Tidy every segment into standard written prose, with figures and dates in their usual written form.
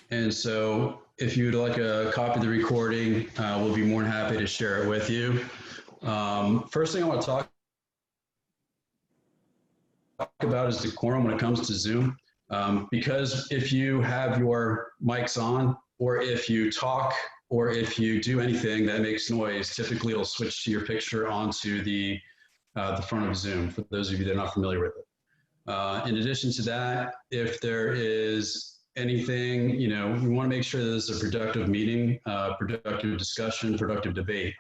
And so if you'd like a copy of the recording, we'll be more than happy to share it with you. First thing I want to talk about is decorum when it comes to Zoom. Because if you have your mics on, or if you talk, or if you do anything that makes noise, typically it'll switch to your picture onto the front of Zoom, for those of you that are not familiar with it. In addition to that, if there is anything, we want to make sure that this is a productive meeting, productive discussion, productive debate.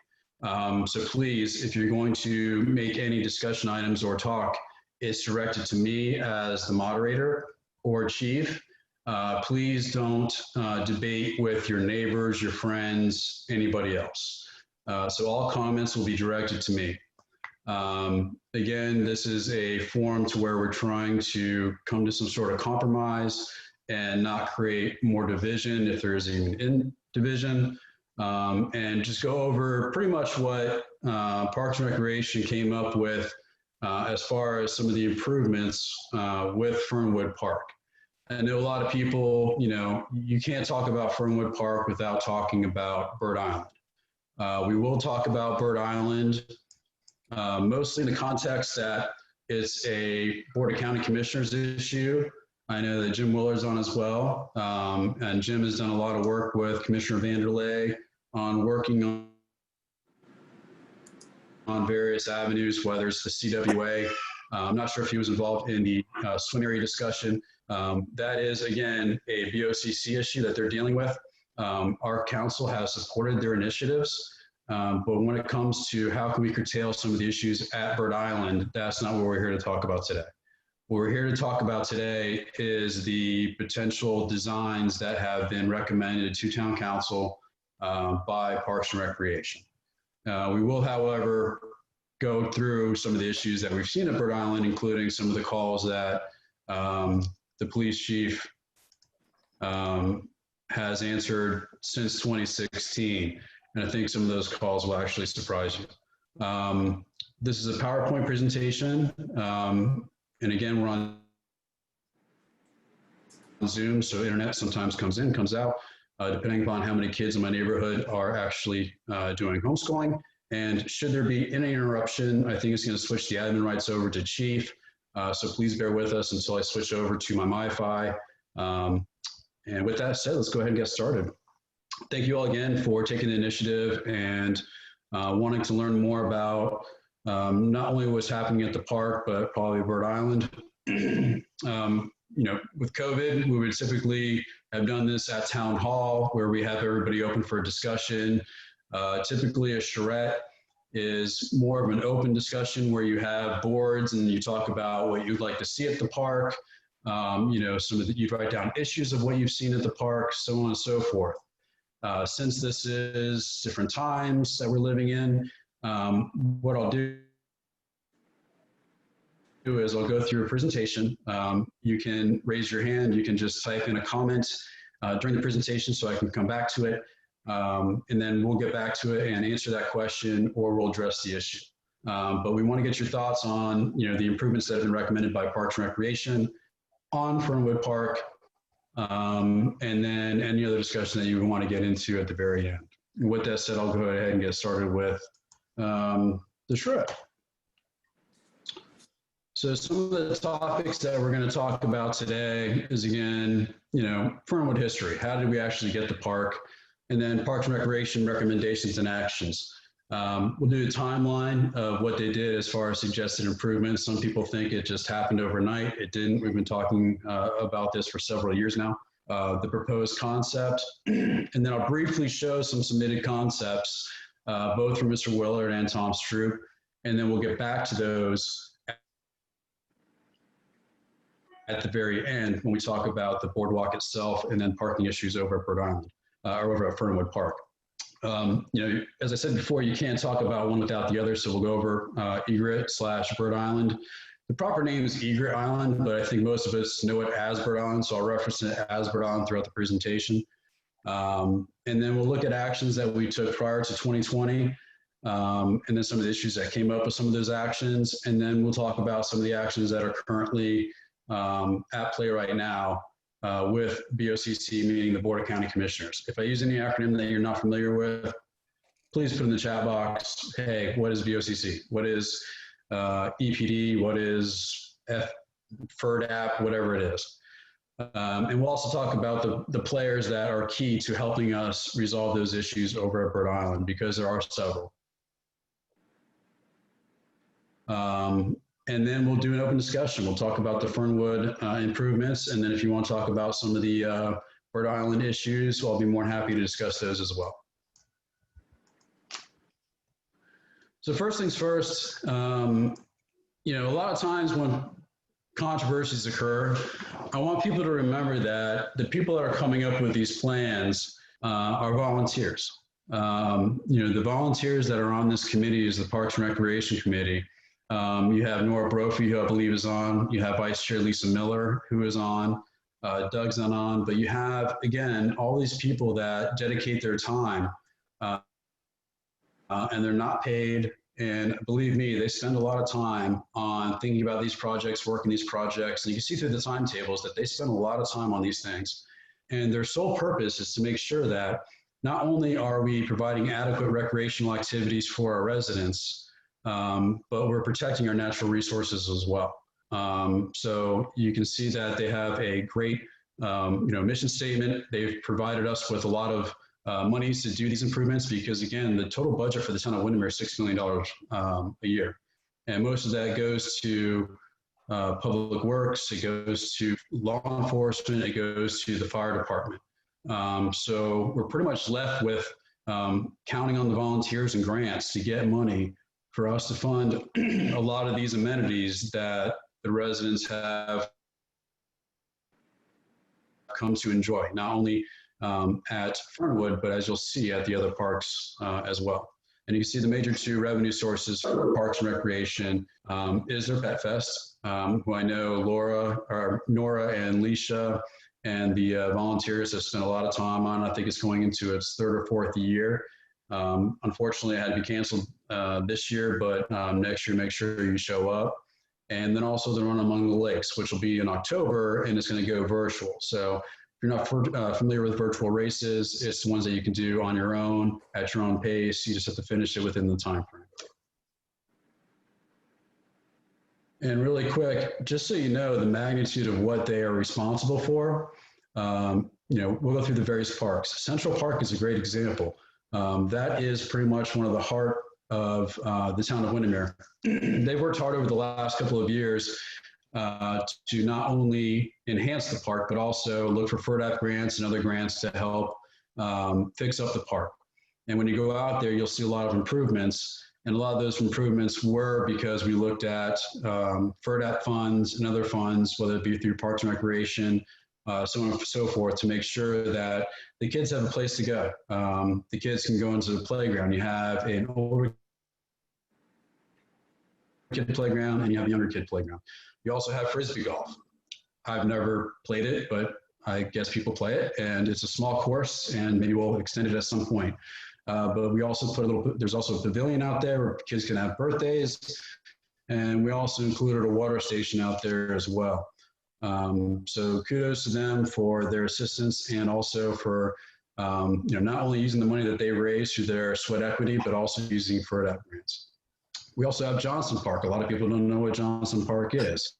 So please, if you're going to make any discussion items or talk, it's directed to me as the moderator or chief. Please don't debate with your neighbors, your friends, anybody else. So all comments will be directed to me. Again, this is a forum to where we're trying to come to some sort of compromise and not create more division if there is even division, and just go over pretty much what Parks and Recreation came up with as far as some of the improvements with Fernwood Park. I know a lot of people, you can't talk about Fernwood Park without talking about Bird Island. We will talk about Bird Island, mostly in the context that it's a Board of County Commissioners issue. I know that Jim Willer's on as well, and Jim has done a lot of work with Commissioner Vanderlei on working on various avenues, whether it's the CWA. I'm not sure if he was involved in the swim area discussion. That is, again, a BOCC issue that they're dealing with. Our council has supported their initiatives, but when it comes to how can we curtail some of the issues at Bird Island, that's not what we're here to talk about today. What we're here to talk about today is the potential designs that have been recommended to Town Council by Parks and Recreation. We will, however, go through some of the issues that we've seen at Bird Island, including some of the calls that the police chief has answered since 2016. And I think some of those calls will actually surprise you. This is a PowerPoint presentation. And again, we're on Zoom, so internet sometimes comes in, comes out, depending upon how many kids in my neighborhood are actually doing homeschooling. And should there be any interruption, I think it's going to switch the admin rights over to Chief. So please bear with us until I switch over to my MiFi. And with that said, let's go ahead and get started. Thank you all again for taking the initiative and wanting to learn more about not only what's happening at the park, but probably Bird Island. With COVID, we would typically have done this at Town Hall, where we have everybody open for a discussion. Typically, a charrette is more of an open discussion where you have boards and you talk about what you'd like to see at the park. You write down issues of what you've seen at the park, so on and so forth. Since this is different times that we're living in, what I'll do is I'll go through a presentation. You can raise your hand, you can just type in a comment during the presentation so I can come back to it. And then we'll get back to it and answer that question, or we'll address the issue. But we want to get your thoughts on, the improvements that have been recommended by Parks and Recreation on Fernwood Park, and then any other discussion that you want to get into at the very end. And with that said, I'll go ahead and get started with the Charette. So some of the topics that we're going to talk about today is, again, Fernwood history. How did we actually get the park? And then Parks and Recreation recommendations and actions. We'll do a timeline of what they did as far as suggested improvements. Some people think it just happened overnight. It didn't. We've been talking about this for several years now. The proposed concept, and then I'll briefly show some submitted concepts, both from Mr. Willard and Tom Stroop, and then we'll get back to those at the very end when we talk about the boardwalk itself and then parking issues over at Bird Island, or over at Fernwood Park. As I said before, you can't talk about one without the other, so we'll go over Egret/Bird Island. The proper name is Egret Island, but I think most of us know it as Bird Island, so I'll reference it as Bird Island throughout the presentation. And then we'll look at actions that we took prior to 2020, and then some of the issues that came up with some of those actions, and then we'll talk about some of the actions that are currently at play right now with BOCC, meaning the Board of County Commissioners. If I use any acronym that you're not familiar with, please put in the chat box, hey, what is BOCC? What is EPD? What is FRDAP? Whatever it is. And we'll also talk about the players that are key to helping us resolve those issues over at Bird Island, because there are several. And then we'll do an open discussion. We'll talk about the Fernwood improvements. And then if you want to talk about some of the Bird Island issues, I'll be more than happy to discuss those as well. So first things first, you know, a lot of times when controversies occur, I want people to remember that the people that are coming up with these plans are volunteers. You know, the volunteers that are on this committee is the Parks and Recreation Committee. You have Nora Brophy, who I believe is on. You have Vice Chair Lisa Miller, who is on. Doug's not on. But you have, again, all these people that dedicate their time and they're not paid. And believe me, they spend a lot of time on thinking about these projects, working these projects. And you can see through the timetables that they spend a lot of time on these things. And their sole purpose is to make sure that not only are we providing adequate recreational activities for our residents, but we're protecting our natural resources as well. So you can see that they have a great you know, mission statement. They've provided us with a lot of monies to do these improvements, because again, the total budget for the town of Windermere is $6 million a year. And most of that goes to public works, it goes to law enforcement, it goes to the fire department. So we're pretty much left with counting on the volunteers and grants to get money for us to fund a lot of these amenities that the residents have come to enjoy, not only at Fernwood, but as you'll see at the other parks as well. And you can see the major two revenue sources for Parks and Recreation is their Pet Fest, who I know Nora and Leisha and the volunteers have spent a lot of time on. I think it's going into its third or fourth year. Unfortunately, it had to be canceled this year, but next year, make sure you show up. And then also the Run Among the Lakes, which will be in October, and it's going to go virtual. So if you're not familiar with virtual races, it's the ones that you can do on your own, at your own pace. You just have to finish it within the time frame. And really quick, just so you know the magnitude of what they are responsible for, you know, we'll go through the various parks. Central Park is a great example. That is pretty much one of the heart of the town of Windermere. They've worked hard over the last couple of years to not only enhance the park, but also look for FRDAP grants and other grants to help fix up the park. And when you go out there, you'll see a lot of improvements. And a lot of those improvements were because we looked at FRDAP funds and other funds, whether it be through Parks and Recreation, so on and so forth, to make sure that the kids have a place to go. The kids can go into the playground. You have an older kid playground and you have a younger kid playground. You also have Frisbee golf. I've never played it, but I guess people play it, and it's a small course, and maybe we'll extend it at some point. But we also put a little, there's also a pavilion out there where kids can have birthdays, and we also included a water station out there as well. So kudos to them for their assistance, and also for you know, not only using the money that they raise through their sweat equity, but also using FRDAP grants. We also have Johnson Park. A lot of people don't know what Johnson Park is.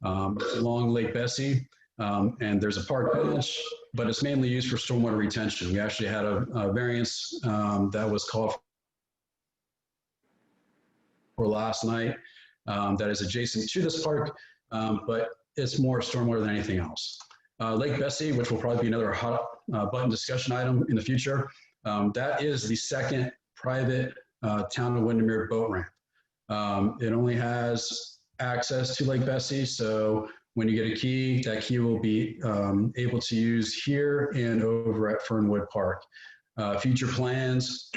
Along Lake Bessie, and there's a park bench, but it's mainly used for stormwater retention. We actually had a variance that was called for last night that is adjacent to this park, but it's more stormwater than anything else. Lake Bessie, which will probably be another hot button discussion item in the future, that is the second private Town of Windermere boat ramp. It only has access to Lake Bessie, so when you get a key, that key will be able to use here and over at Fernwood Park. Future plans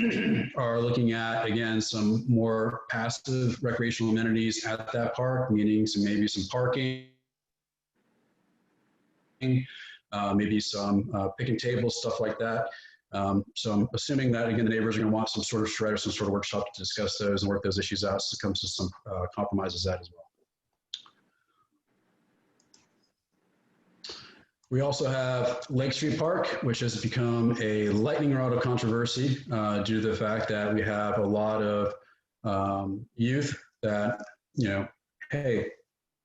are looking at, again, some more passive recreational amenities at that park, meaning maybe some parking, maybe some picnic tables, stuff like that. So I'm assuming that, again, the neighbors are going to want some sort of shred or some sort of workshop to discuss those and work those issues out, to come to some compromises that as well. We also have Lake Street Park, which has become a lightning rod of controversy due to the fact that we have a lot of youth that, you know, hey,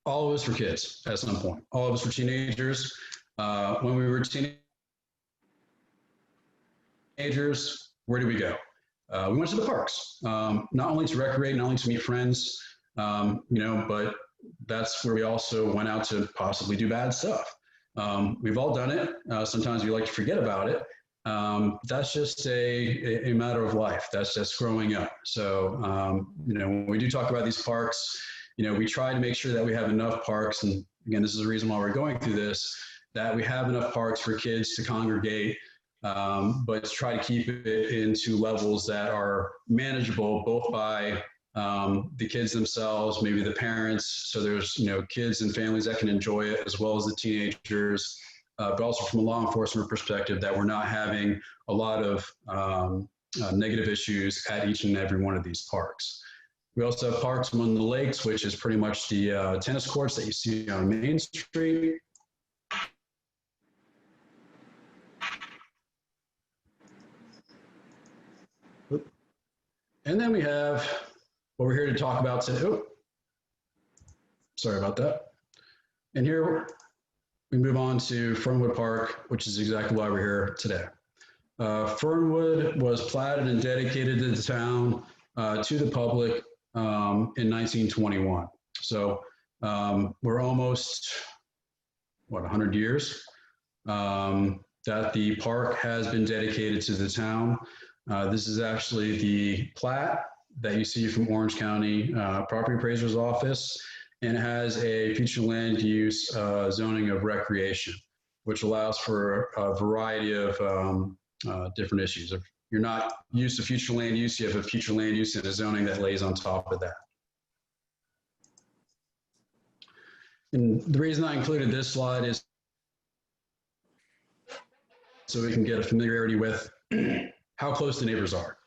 all of us were kids at some point. All of us were teenagers. When we were teenagers, where did we go? We went to the parks, not only to recreate, not only to meet friends, you know, but that's where we also went out to possibly do bad stuff. We've all done it. Sometimes we like to forget about it. That's just a matter of life. That's just growing up. So, you know, when we do talk about these parks, you know, we try to make sure that we have enough parks. And again, this is the reason why we're going through this, that we have enough parks for kids to congregate, but to try to keep it into levels that are manageable, both by the kids themselves, maybe the parents. So there's, you know, kids and families that can enjoy it, as well as the teenagers, but also from a law enforcement perspective, that we're not having a lot of negative issues at each and every one of these parks. We also have parks among the lakes, which is pretty much the tennis courts that you see on Main Street. And then we have what we're here to talk about today. Oh, sorry about that. And here we move on to Fernwood Park, which is exactly why we're here today. Fernwood was platted and dedicated to the town, to the public in 1921. So we're almost, what, 100 years that the park has been dedicated to the town. This is actually the plat that you see from Orange County Property Appraiser's Office, and it has a future land use zoning of recreation, which allows for a variety of different issues. If you're not used to future land use, you have a future land use and a zoning that lays on top of that. And the reason I included this slide is so we can get a familiarity with how close the neighbors are.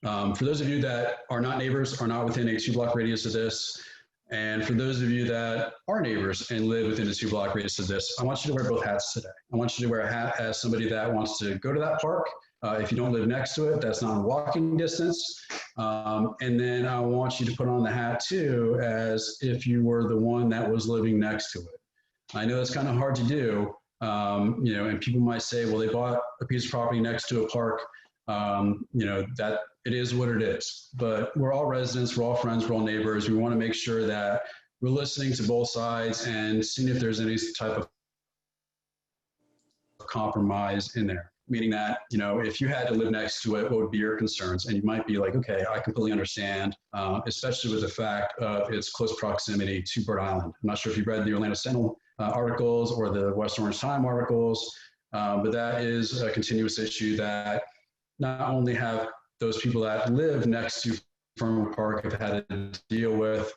For those of you that are not neighbors, are not within a 2-block radius of this, and for those of you that are neighbors and live within a 2-block radius of this, I want you to wear both hats today. I want you to wear a hat as somebody that wants to go to that park. If you don't live next to it, that's not in walking distance. And then I want you to put on the hat too, as if you were the one that was living next to it. I know that's kind of hard to do, you know, and people might say, well, they bought a piece of property next to a park. You know, that it is what it is, but we're all residents, we're all friends, we're all neighbors. We want to make sure that we're listening to both sides and seeing if there's any type of compromise in there. Meaning that, you know, if you had to live next to it, what would be your concerns? And you might be like, okay, I completely understand, especially with the fact of its close proximity to Bird Island. I'm not sure if you read the Orlando Sentinel articles or the West Orange Time articles, but that is a continuous issue that not only have those people that live next to Fernwood Park have had to deal with,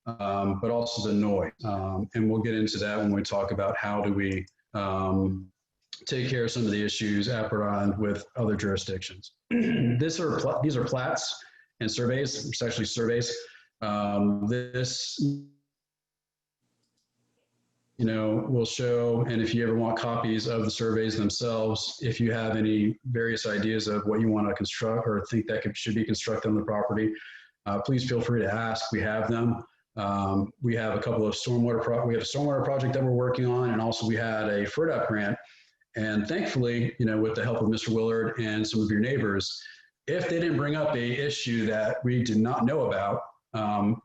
but also the noise. And we'll get into that when we talk about how do we take care of some of the issues at Bird Island with other jurisdictions. These are plats and surveys, it's actually surveys. This, you know, will show, and if you ever want copies of the surveys themselves, if you have any various ideas of what you want to construct or think that should be constructed on the property, please feel free to ask. We have them. We have a couple of we have a stormwater project that we're working on, and also we had a FRDAP grant. And thankfully, you know, with the help of Mr. Willard and some of your neighbors, if they didn't bring up a issue that we did not know about,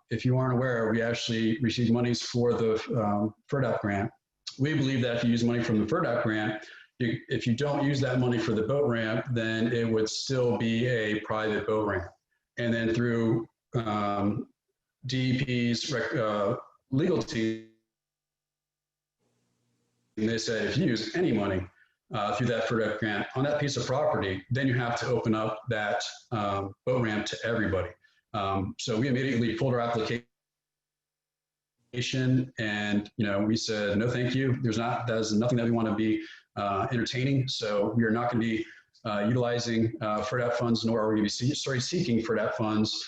if you aren't aware, we actually received monies for the FRDAP grant. We believe that if you use money from the FRDAP grant, if you don't use that money for the boat ramp, then it would still be a private boat ramp. And then through DEP's legal team, they said if you use any money through that FRDAP grant on that piece of property, then you have to open up that boat ramp to everybody. So we immediately pulled our application, and you know, we said no, thank you. That is nothing that we want to be entertaining. So we are not going to be utilizing FRDAP funds, nor are we going to be seeking FRDAP funds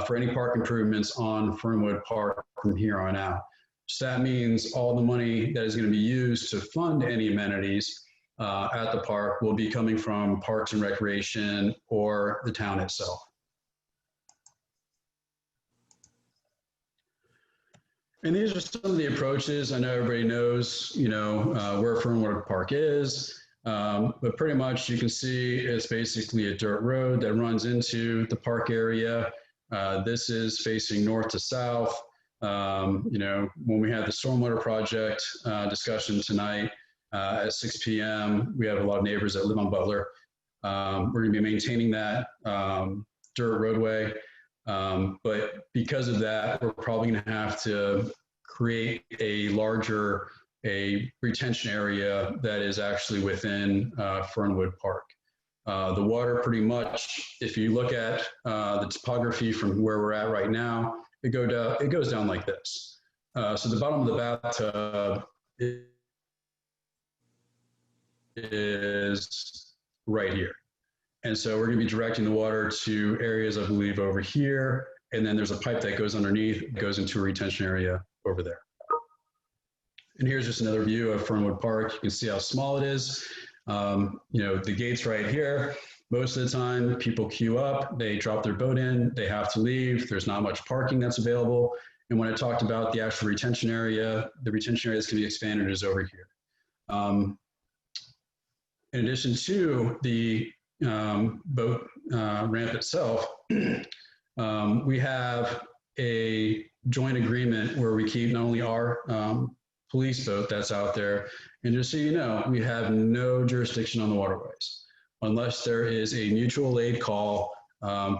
for any park improvements on Fernwood Park from here on out. So that means all the money that is going to be used to fund any amenities at the park will be coming from Parks and Recreation or the town itself. And these are some of the approaches. I know everybody knows, where Fernwood Park is, but pretty much you can see it's basically a dirt road that runs into the park area. This is facing north to south. When we had the stormwater project discussion tonight at 6 p.m., we have a lot of neighbors that live on Butler. We're going to be maintaining that dirt roadway. But because of that, we're probably going to have to create a larger retention area that is actually within Fernwood Park. The water pretty much, if you look at the topography from where we're at right now, it goes down like this. So the bottom of the bathtub is right here. And so we're going to be directing the water to areas, I believe, over here. And then there's a pipe that goes underneath, goes into a retention area over there. And here's just another view of Fernwood Park. You can see how small it is. The gate's right here. Most of the time, people queue up, they drop their boat in, they have to leave. There's not much parking that's available. And when I talked about the actual retention area, the retention area that's going to be expanded is over here. In addition to the boat ramp itself, we have a joint agreement where we keep not only our police boat that's out there, and just so you know, we have no jurisdiction on the waterways unless there is a mutual aid call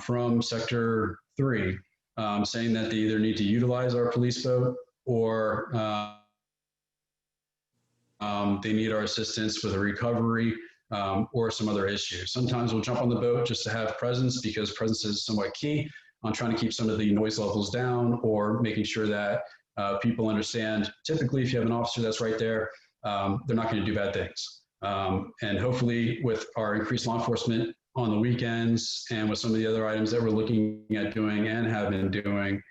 from Sector 3 saying that they either need to utilize our police boat or they need our assistance with a recovery or some other issue. Sometimes we'll jump on the boat just to have presence because presence is somewhat key on trying to keep some of the noise levels down or making sure that people understand. Typically, if you have an officer that's right there, they're not going to do bad things. And hopefully with our increased law enforcement on the weekends and with some of the other items that we're looking at doing and have been doing,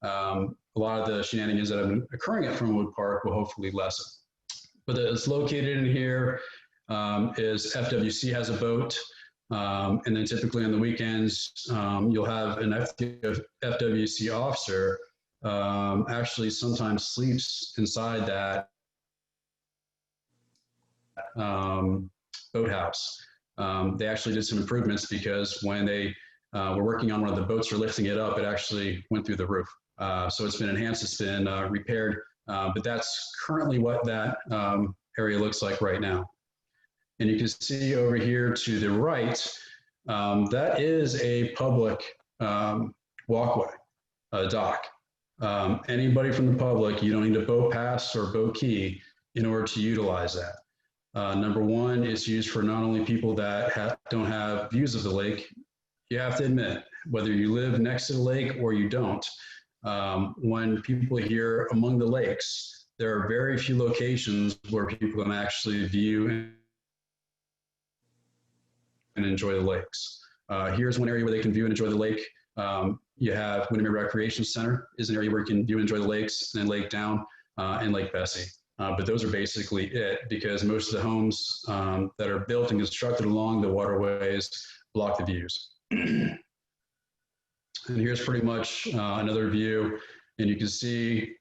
a lot of the shenanigans that have been occurring at Fernwood Park will hopefully lessen. But it's located in here is FWC has a boat. And then typically on the weekends, you'll have an FWC officer actually sometimes sleeps inside that boathouse. They actually did some improvements because when they were working on one of the boats or lifting it up, it actually went through the roof. So it's been enhanced, it's been repaired, but that's currently what that area looks like right now. And you can see over here to the right, that is a public walkway, a dock. Anybody from the public, you don't need a boat pass or boat key in order to utilize that. Number one, it's used for not only people that don't have views of the lake. You have to admit, whether you live next to the lake or you don't, when people are here among the lakes, there are very few locations where people can actually view and enjoy the lakes. Here's one area where they can view and enjoy the lake. You have Windermere Recreation Center is an area where you can view and enjoy the lakes, and then Lake Down and Lake Bessie. But those are basically it, because most of the homes that are built and constructed along the waterways block the views. And here's pretty much another view, and you can see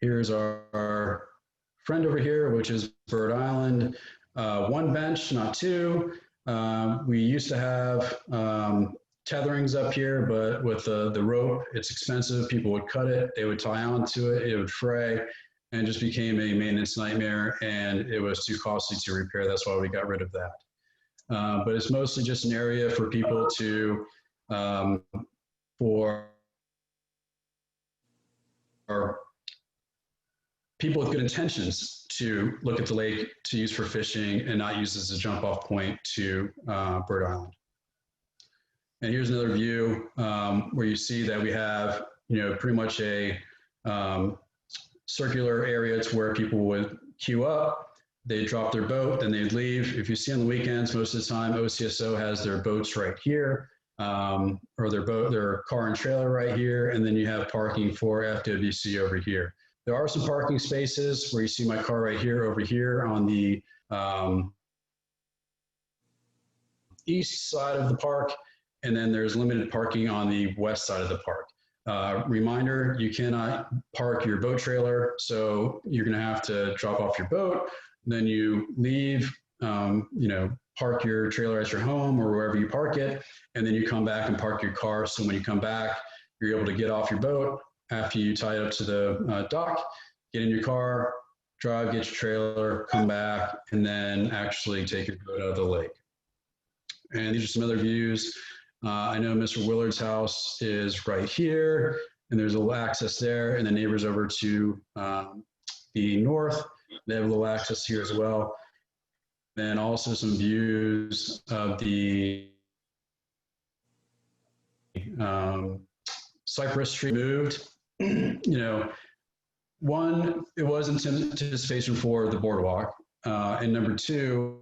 here's our friend over here, which is Bird Island. One bench, not two. We used to have tetherings up here, but with the rope, it's expensive. People would cut it, they would tie onto it, it would fray, and it just became a maintenance nightmare, and it was too costly to repair. That's why we got rid of that. But it's mostly just an area for people to, for people with good intentions to look at the lake to use for fishing and not use as a jump off point to Bird Island. And here's another view where you see that we have, pretty much a circular area to where people would queue up, they'd drop their boat, then they'd leave. If you see on the weekends, most of the time, OCSO has their boats right here, or their car and trailer right here, and then you have parking for FWC over here. There are some parking spaces where you see my car right here, over here on the east side of the park, and then there's limited parking on the west side of the park. Reminder, you cannot park your boat trailer, so you're gonna have to drop off your boat, then you leave, park your trailer at your home or wherever you park it, and then you come back and park your car. So when you come back, you're able to get off your boat after you tie it up to the dock, get in your car, drive, get your trailer, come back, and then actually take your boat out of the lake. And these are some other views. I know Mr. Willard's house is right here, and there's a little access there, and the neighbors over to the north, they have a little access here as well. Then also some views of the Cypress Street moved. One, it was anticipation for the boardwalk, and number two,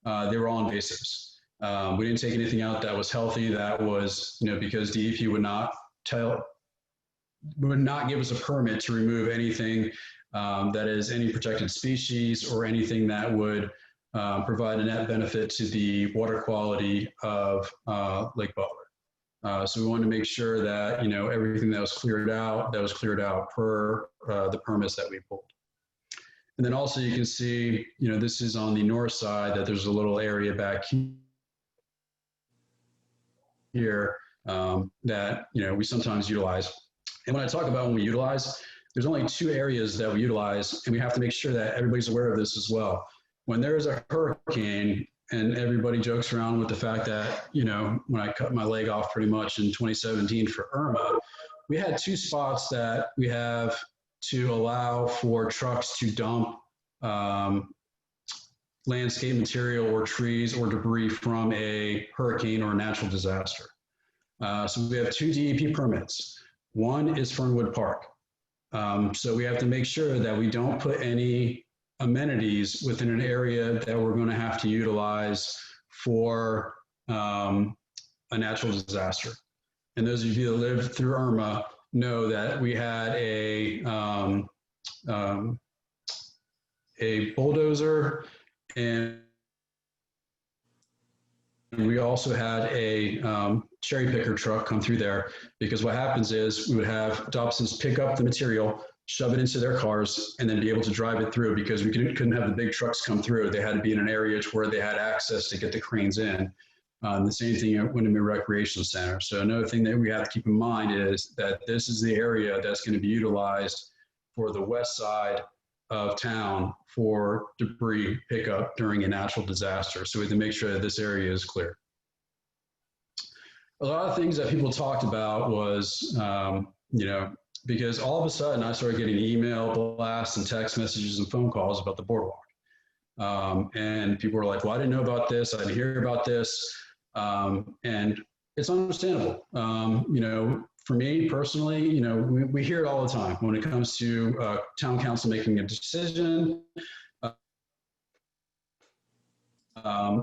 they were all invasives. We didn't take anything out that was healthy. That was, because DEP would not give us a permit to remove anything that is any protected species or anything that would provide a net benefit to the water quality of Lake Butler. So we wanted to make sure that, everything that was cleared out per the permits that we pulled. And then also you can see, this is on the north side, that there's a little area back here that, we sometimes utilize. And when I talk about when we utilize, there's only two areas that we utilize, and we have to make sure that everybody's aware of this as well. When there's a hurricane, and everybody jokes around with the fact that, when I cut my leg off pretty much in 2017 for Irma, we had two spots that we have to allow for trucks to dump landscape material or trees or debris from a hurricane or a natural disaster. So we have two DEP permits. One is Fernwood Park. So we have to make sure that we don't put any amenities within an area that we're going to have to utilize for a natural disaster. And those of you that lived through Irma know that we had a bulldozer, and we also had a cherry picker truck come through there, because what happens is we would have Dobsons pick up the material, shove it into their cars, and then be able to drive it through, because we couldn't have the big trucks come through. They had to be in an area to where they had access to get the cranes in. The same thing at Windermere Recreation Center. So another thing that we have to keep in mind is that this is the area that's going to be utilized for the west side of town for debris pickup during a natural disaster. So we have to make sure that this area is clear. A lot of things that people talked about was, because all of a sudden I started getting email blasts and text messages and phone calls about the boardwalk. And people were like, well, I didn't know about this. I didn't hear about this. And it's understandable. For me personally, we hear it all the time when it comes to town council making a decision,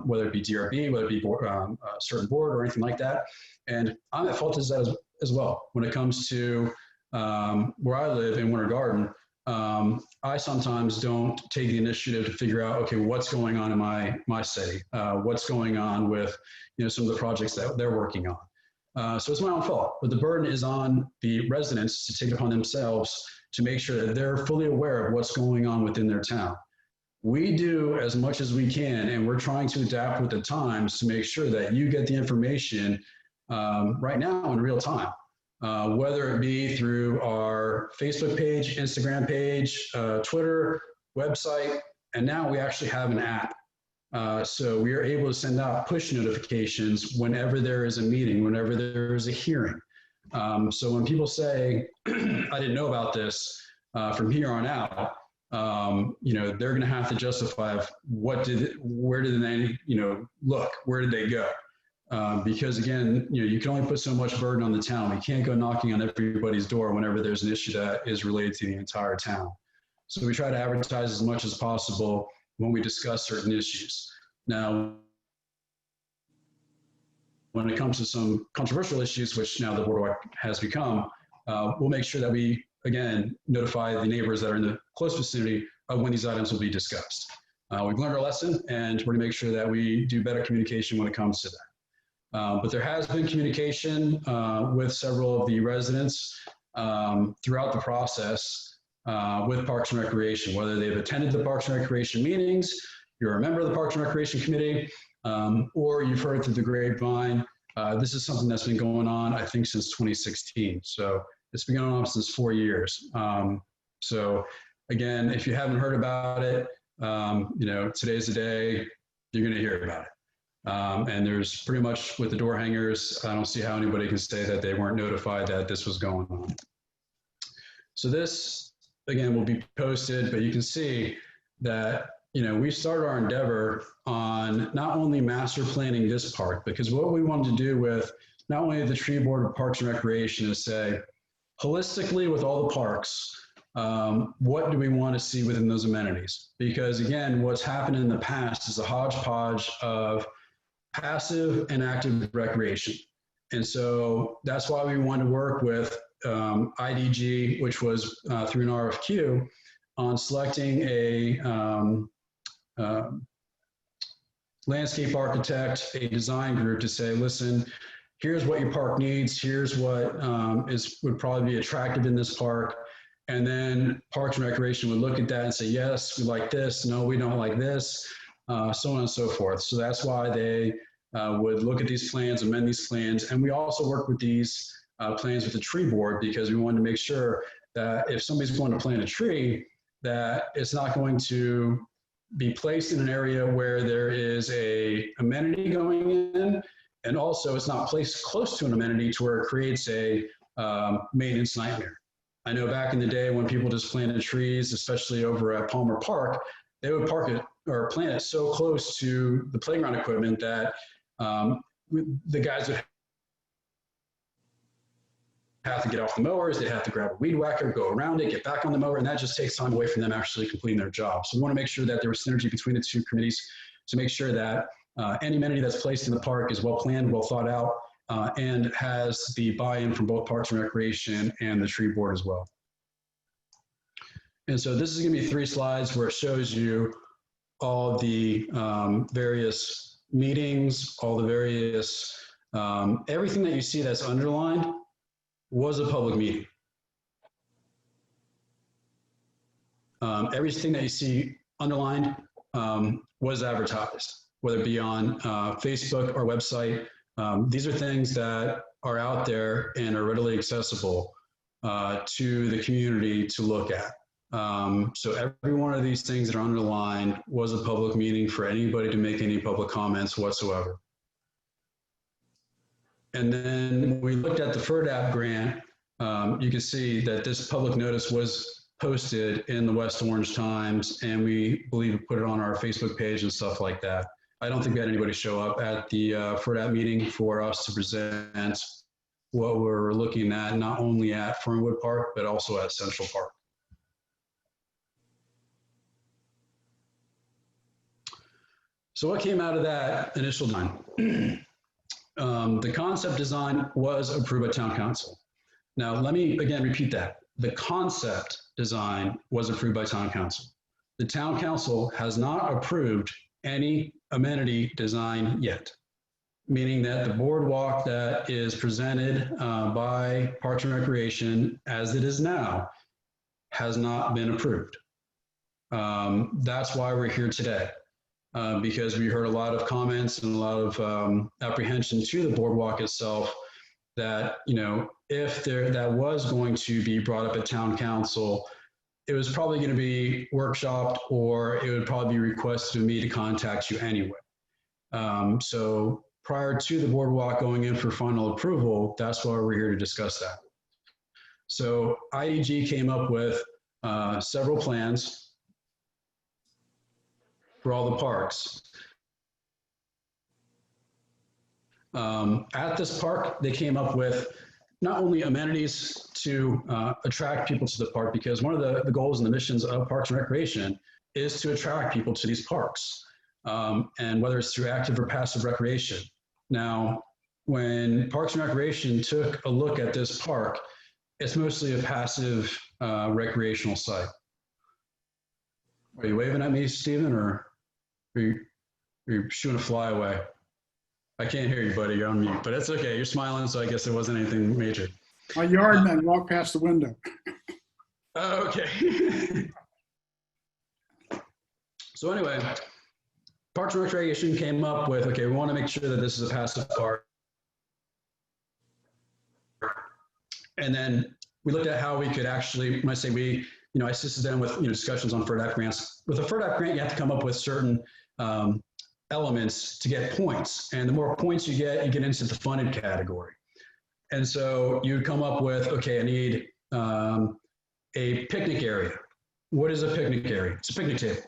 whether it be DRB, whether it be a certain board or anything like that. And I'm at fault as well. When it comes to where I live in Winter Garden, I sometimes don't take the initiative to figure out, okay, what's going on in my city, what's going on with some of the projects that they're working on. So it's my own fault, but the burden is on the residents to take it upon themselves to make sure that they're fully aware of what's going on within their town. We do as much as we can, and we're trying to adapt with the times to make sure that you get the information right now in real time, whether it be through our Facebook page, Instagram page, Twitter, website, and now we actually have an app. So we are able to send out push notifications whenever there is a meeting, whenever there is a hearing. So when people say, I didn't know about this from here on out, they're going to have to justify where did they, look, where did they go? Because again, you can only put so much burden on the town. We can't go knocking on everybody's door whenever there's an issue that is related to the entire town. So we try to advertise as much as possible when we discuss certain issues. Now, when it comes to some controversial issues, which now the boardwalk has become, we'll make sure that we again, notify the neighbors that are in the close vicinity of when these items will be discussed. We've learned our lesson, and we're going to make sure that we do better communication when it comes to that. But there has been communication with several of the residents throughout the process with Parks and Recreation, whether they've attended the Parks and Recreation meetings, you're a member of the Parks and Recreation Committee, or you've heard through the grapevine. This is something that's been going on, I think, since 2016. So it's been going on since 4 years. So again, if you haven't heard about it, you know, today's the day you're going to hear about it. And there's pretty much with the door hangers, I don't see how anybody can say that they weren't notified that this was going on. So this, again, will be posted, but you can see that, you know, we started our endeavor on not only master planning this park, because what we wanted to do with not only the tree board of Parks and Recreation is say, holistically with all the parks, what do we want to see within those amenities? Because again, what's happened in the past is a hodgepodge of passive and active recreation. And so that's why we want to work with IDG, which was through an RFQ, on selecting a landscape architect, a design group to say, listen, here's what your park needs, here's what would probably be attractive in this park. And then Parks and Recreation would look at that and say, yes, we like this, no, we don't like this, so on and so forth. So that's why they would look at these plans, amend these plans. And we also work with these plans with the tree board, because we wanted to make sure that if somebody's going to plant a tree, that it's not going to be placed in an area where there is a amenity going in, and also it's not placed close to an amenity to where it creates a maintenance nightmare. I know back in the day when people just planted trees, especially over at Palmer Park, they would park it or plant it so close to the playground equipment that the guys would have to get off the mowers, they'd have to grab a weed whacker, go around it, get back on the mower, and that just takes time away from them actually completing their job. So we want to make sure that there was synergy between the two committees to make sure that any amenity that's placed in the park is well planned, well thought out, and has the buy-in from both Parks and Recreation and the tree board as well. And so this is going to be 3 slides where it shows you all the various meetings, all the various, everything that you see that's underlined was a public meeting. Everything that you see underlined was advertised, whether it be on Facebook or website. These are things that are out there and are readily accessible to the community to look at. So every one of these things that are underlined was a public meeting for anybody to make any public comments whatsoever. And then when we looked at the FRDAP grant, you can see that this public notice was posted in the West Orange Times, and we believe we put it on our Facebook page and stuff like that. I don't think we had anybody show up at the FRDAP meeting for us to present what we're looking at, not only at Fernwood Park, but also at Central Park. So what came out of that initial design? The concept design was approved by Town Council. Now, let me again repeat that. The concept design was approved by Town Council. The Town Council has not approved any amenity design yet, meaning that the boardwalk that is presented by Parks and Recreation as it is now has not been approved. That's why we're here today. Because we heard a lot of comments and a lot of apprehension to the boardwalk itself that, you know, if that was going to be brought up at Town Council, it was probably going to be workshopped, or it would probably be requested of me to contact you anyway. So prior to the boardwalk going in for final approval, that's why we're here to discuss that. So IEG came up with several plans for all the parks. At this park, they came up with not only amenities to attract people to the park, because one of the goals and the missions of Parks and Recreation is to attract people to these parks, and whether it's through active or passive recreation. Now, when Parks and Recreation took a look at this park, it's mostly a passive recreational site. Are you waving at me, Stephen, or are you shooting a fly away? I can't hear you, buddy. You're on mute, but that's okay. You're smiling, so I guess it wasn't anything major. My yard man walked past the window. Oh, okay. So anyway, Parks and Recreation came up with, okay, we want to make sure that this is a passive park. And then we looked at how we could actually, when I say we, I assisted them with discussions on FRDAP grants. With a FRDAP grant, you have to come up with certain elements to get points. And the more points you get into the funded category. And so you'd come up with, okay, I need a picnic area. What is a picnic area? It's a picnic table.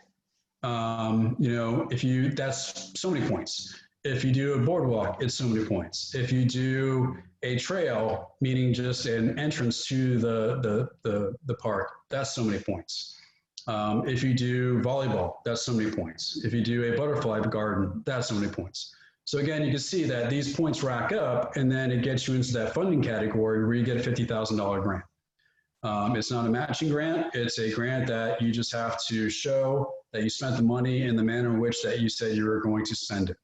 That's so many points. If you do a boardwalk, it's so many points. If you do a trail, meaning just an entrance to the park, that's so many points. If you do volleyball, that's so many points. If you do a butterfly garden, that's so many points. So again, you can see that these points rack up, and then it gets you into that funding category where you get a $50,000 grant. It's not a matching grant. It's a grant that you just have to show that you spent the money in the manner in which that you said you were going to spend it.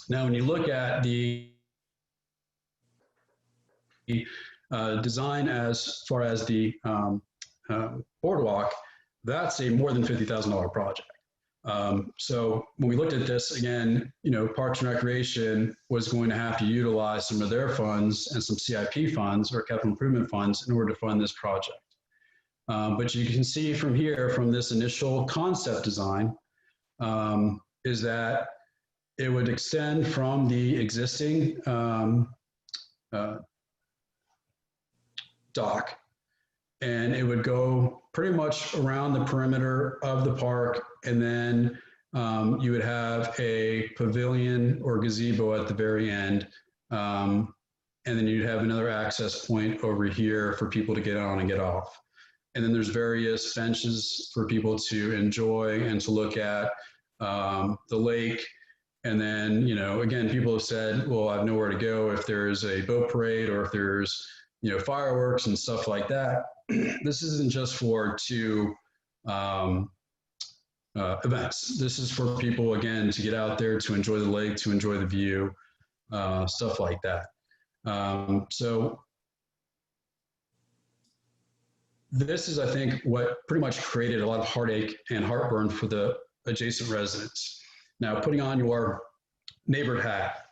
Now, when you look at the design as far as the boardwalk, that's a more than $50,000 project. So when we looked at this, again, Parks and Recreation was going to have to utilize some of their funds and some CIP funds or capital improvement funds in order to fund this project. But you can see from here, from this initial concept design, is that it would extend from the existing dock, and it would go pretty much around the perimeter of the park, and then you would have a pavilion or gazebo at the very end, and then you'd have another access point over here for people to get on and get off. And then there's various benches for people to enjoy and to look at the lake. And then, again, people have said, well, I have nowhere to go if there's a boat parade or if there's, fireworks and stuff like that. This isn't just for two events. This is for people, again, to get out there, to enjoy the lake, to enjoy the view, stuff like that. So this is, I think, what pretty much created a lot of heartache and heartburn for the adjacent residents. Now, putting on your neighbor hat,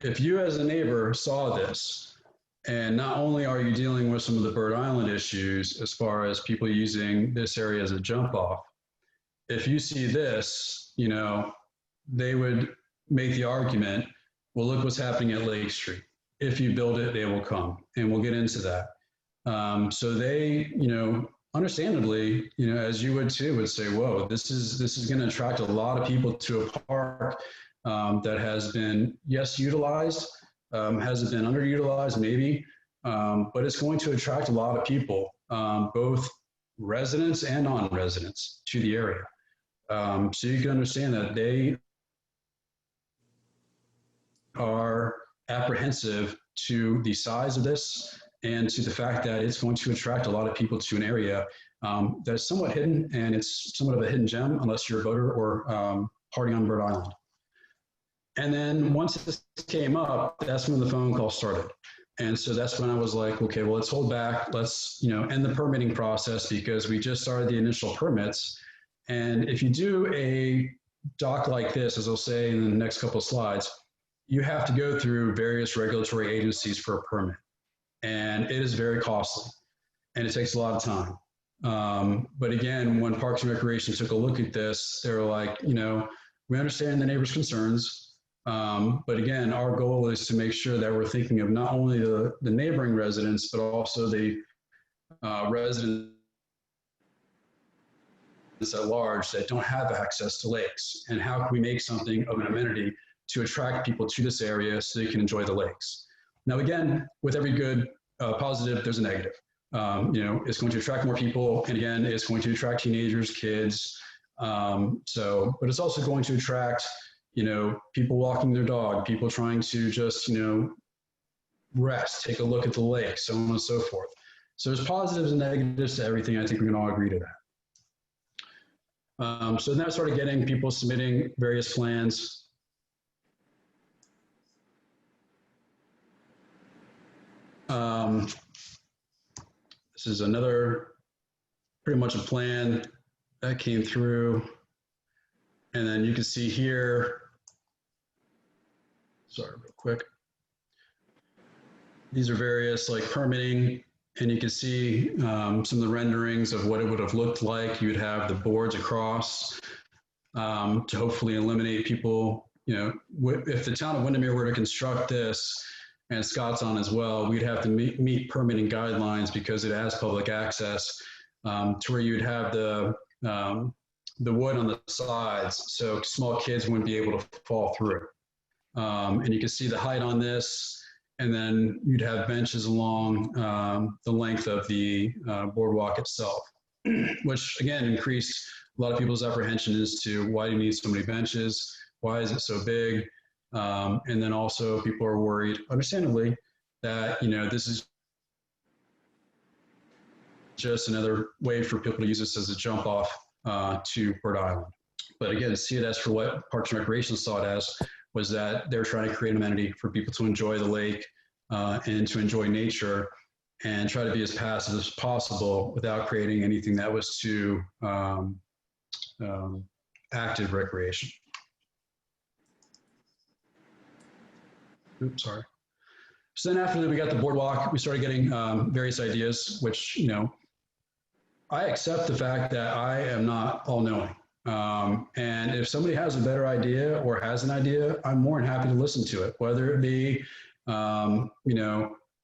if you as a neighbor saw this, and not only are you dealing with some of the Bird Island issues as far as people using this area as a jump off, if you see this, they would make the argument, well, look what's happening at Lake Street. If you build it, they will come, and we'll get into that. So they, understandably, as you would too, would say, whoa, this is going to attract a lot of people to a park that has been, yes, utilized, hasn't been underutilized, maybe, but it's going to attract a lot of people, both residents and non-residents, to the area. So you can understand that they are apprehensive to the size of this and to the fact that it's going to attract a lot of people to an area that is somewhat hidden, and it's somewhat of a hidden gem unless you're a boater or partying on Bird Island. And then once this came up, that's when the phone call started. And so that's when I was like, okay, well, let's hold back. Let's, end the permitting process because we just started the initial permits. And if you do a dock like this, as I'll say in the next couple of slides, you have to go through various regulatory agencies for a permit. And it is very costly and it takes a lot of time. But again, when Parks and Recreation took a look at this, they were like, we understand the neighbors' concerns. But again, our goal is to make sure that we're thinking of not only the neighboring residents, but also the residents at large that don't have access to lakes. And how can we make something of an amenity to attract people to this area so they can enjoy the lakes? Now, again, with every good positive, there's a negative. It's going to attract more people. And again, it's going to attract teenagers, kids. But it's also going to attract, people walking their dog, people trying to just, rest, take a look at the lake, so on and so forth. So there's positives and negatives to everything. I think we can all agree to that. So then I started getting people submitting various plans. This is another, pretty much a plan that came through. And then you can see here, sorry, real quick. These are various like permitting, and you can see some of the renderings of what it would have looked like. You'd have the boards across to hopefully eliminate people. You know, if the town of Windermere were to construct this, and Scott's on as well, we'd have to meet permitting guidelines because it has public access to where you'd have the wood on the sides, so small kids wouldn't be able to fall through. And you can see the height on this, and then you'd have benches along the length of the boardwalk itself, which again increased a lot of people's apprehension as to why do you need so many benches, why is it so big, and then also people are worried, understandably, that this is just another way for people to use this as a jump off to Bird Island. But again, see it as for what Parks and Recreation saw it as, was that they're trying to create an amenity for people to enjoy the lake and to enjoy nature and try to be as passive as possible without creating anything that was too active recreation. Oops, sorry. So then after that, we got the boardwalk. We started getting various ideas, which, I accept the fact that I am not all-knowing. And if somebody has a better idea or has an idea, I'm more than happy to listen to it, whether it be,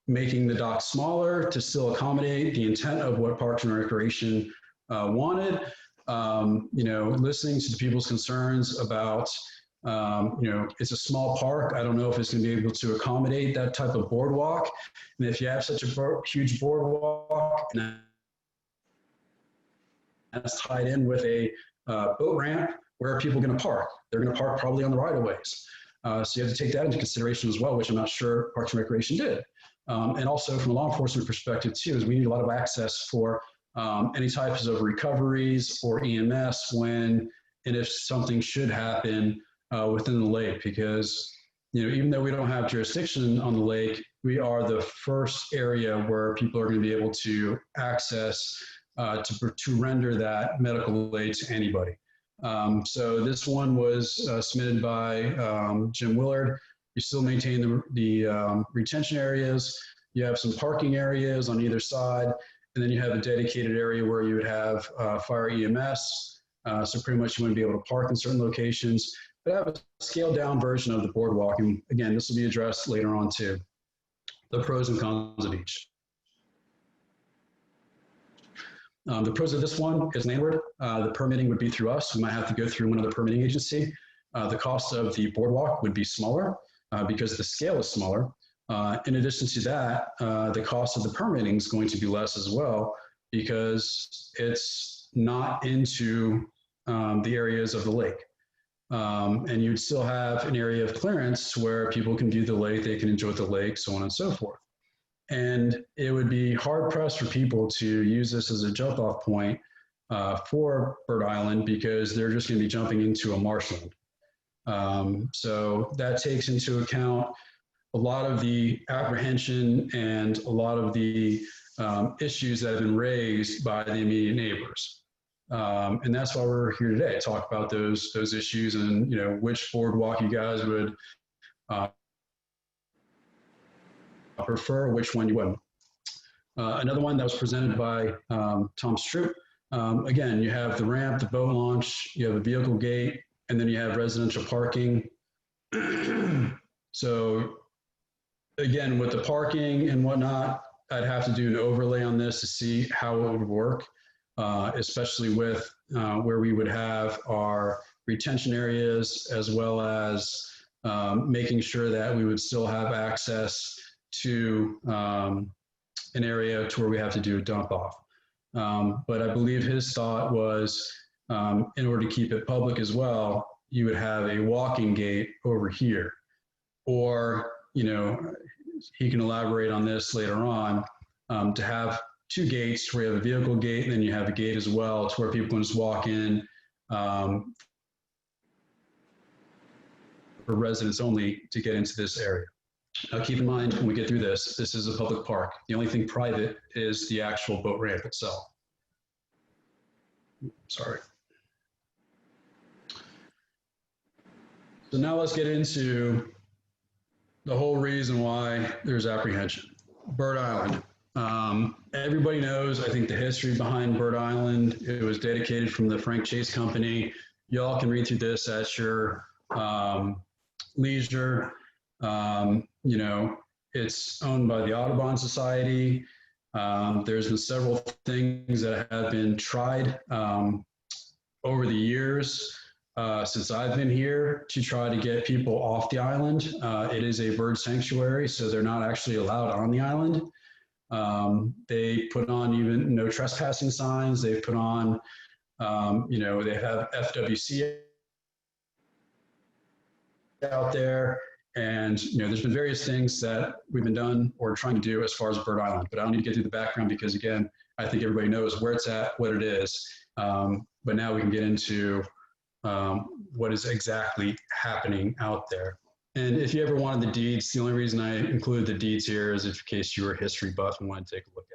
making the dock smaller to still accommodate the intent of what Parks and Recreation wanted, listening to the people's concerns about, it's a small park. I don't know if it's going to be able to accommodate that type of boardwalk. And if you have such a huge boardwalk and that's tied in with a boat ramp, where are people going to park? They're going to park probably on the right-of-ways. So you have to take that into consideration as well, which I'm not sure Parks and Recreation did. And also from a law enforcement perspective too, is we need a lot of access for any types of recoveries or EMS when and if something should happen within the lake, because even though we don't have jurisdiction on the lake, we are the first area where people are going to be able to access to render that medical aid to anybody. So this one was submitted by Jim Willard. You still maintain the retention areas. You have some parking areas on either side, and then you have a dedicated area where you would have fire EMS. So pretty much you wouldn't be able to park in certain locations, but have a scaled down version of the boardwalk. And again, this will be addressed later on too. The pros and cons of each. The pros of this one is landward. The permitting would be through us. We might have to go through one other permitting agency. The cost of the boardwalk would be smaller because the scale is smaller. In addition to that, the cost of the permitting is going to be less as well because it's not into the areas of the lake. And you'd still have an area of clearance where people can view the lake, they can enjoy the lake, so on and so forth. And it would be hard pressed for people to use this as a jump off point for Bird Island because they're just going to be jumping into a marshland. So that takes into account a lot of the apprehension and a lot of the issues that have been raised by the immediate neighbors. And that's why we're here today, to talk about those issues and which boardwalk you guys would prefer, which one you wouldn't. Another one that was presented by Tom Stroop. Again, you have the ramp, the boat launch, you have a vehicle gate, and then you have residential parking. So again, with the parking and whatnot, I'd have to do an overlay on this to see how it would work, especially with where we would have our retention areas, as well as making sure that we would still have access to an area to where we have to do a dump off. But I believe his thought was in order to keep it public as well, you would have a walking gate over here. Or, he can elaborate on this later on, to have two gates where you have a vehicle gate and then you have a gate as well to where people can just walk in, for residents only to get into this area. Now keep in mind when we get through this, this is a public park. The only thing private is the actual boat ramp itself. Sorry. So now let's get into the whole reason why there's apprehension. Bird Island. Everybody knows, I think, the history behind Bird Island. It was dedicated from the Frank Chase Company. Y'all can read through this at your leisure. You know, it's owned by the Audubon Society. There's been several things that have been tried over the years since I've been here to try to get people off the island. It is a bird sanctuary, so they're not actually allowed on the island. They put on even no trespassing signs. They've put on, you know, they have FWC out there. And, you know, there's been various things that we've been done or trying to do as far as Bird Island, but I don't need to get through the background because, again, I think everybody knows where it's at, what it is. But now we can get into what is exactly happening out there. And if you ever wanted the deeds, the only reason I include the deeds here is in case you were a history buff and want to take a look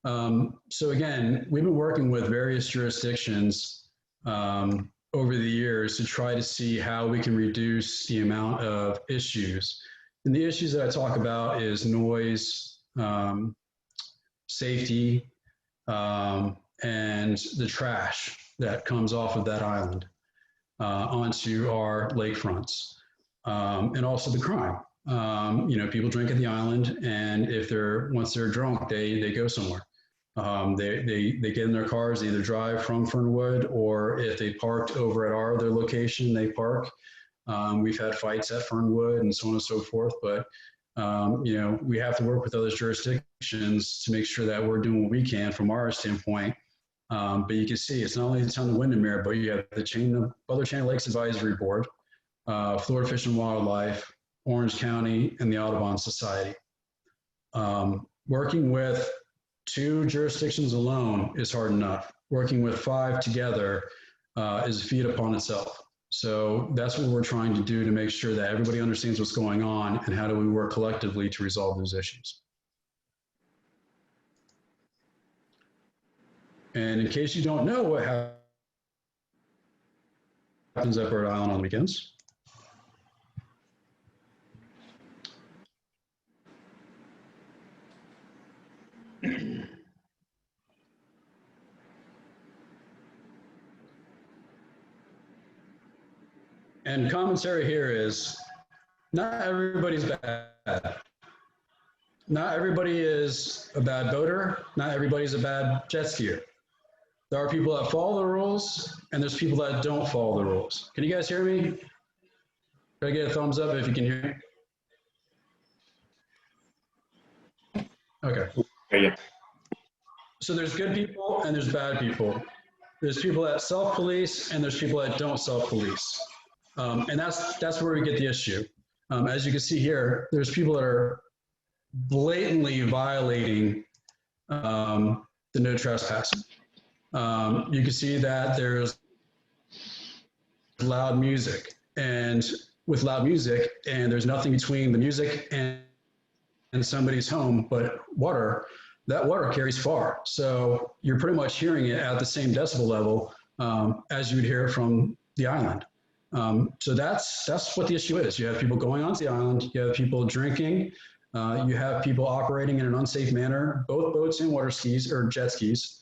at it. So again, we've been working with various jurisdictions over the years to try to see how we can reduce the amount of issues. And the issues that I talk about is noise, safety, and the trash that comes off of that island onto our lakefronts, and also the crime. You know, people drink at the island, and if once they're drunk, they go somewhere. They get in their cars, they either drive from Fernwood, or if they parked over at our other location, they park. We've had fights at Fernwood and so on and so forth, but you know, we have to work with other jurisdictions to make sure that we're doing what we can from our standpoint. But you can see it's not only the Town of Windermere, but you have the Butler Chain of Lakes Advisory Board, Florida Fish and Wildlife, Orange County, and the Audubon Society. Working with 2 jurisdictions alone is hard enough. Working with 5 together is a feat upon itself. So that's what we're trying to do to make sure that everybody understands what's going on and how do we work collectively to resolve those issues. And in case you don't know what happens at Bird Island on weekends, and commentary here is not everybody's bad. Not everybody is a bad boater. Not everybody's a bad jet skier. There are people that follow the rules, and there's people that don't follow the rules. Can you guys hear me? Can I get a thumbs up if you can hear me? Okay. Yeah. So there's good people and there's bad people. There's people that self-police and there's people that don't self-police. And that's where we get the issue. As you can see here, there's people that are blatantly violating the no trespassing. You can see that there's loud music, and with loud music, and there's nothing between the music and somebody's home but water. That water carries far, so you're pretty much hearing it at the same decibel level as you would hear it from the island. So that's what the issue is. You have people going onto the island, you have people drinking, you have people operating in an unsafe manner, both boats and water skis or jet skis.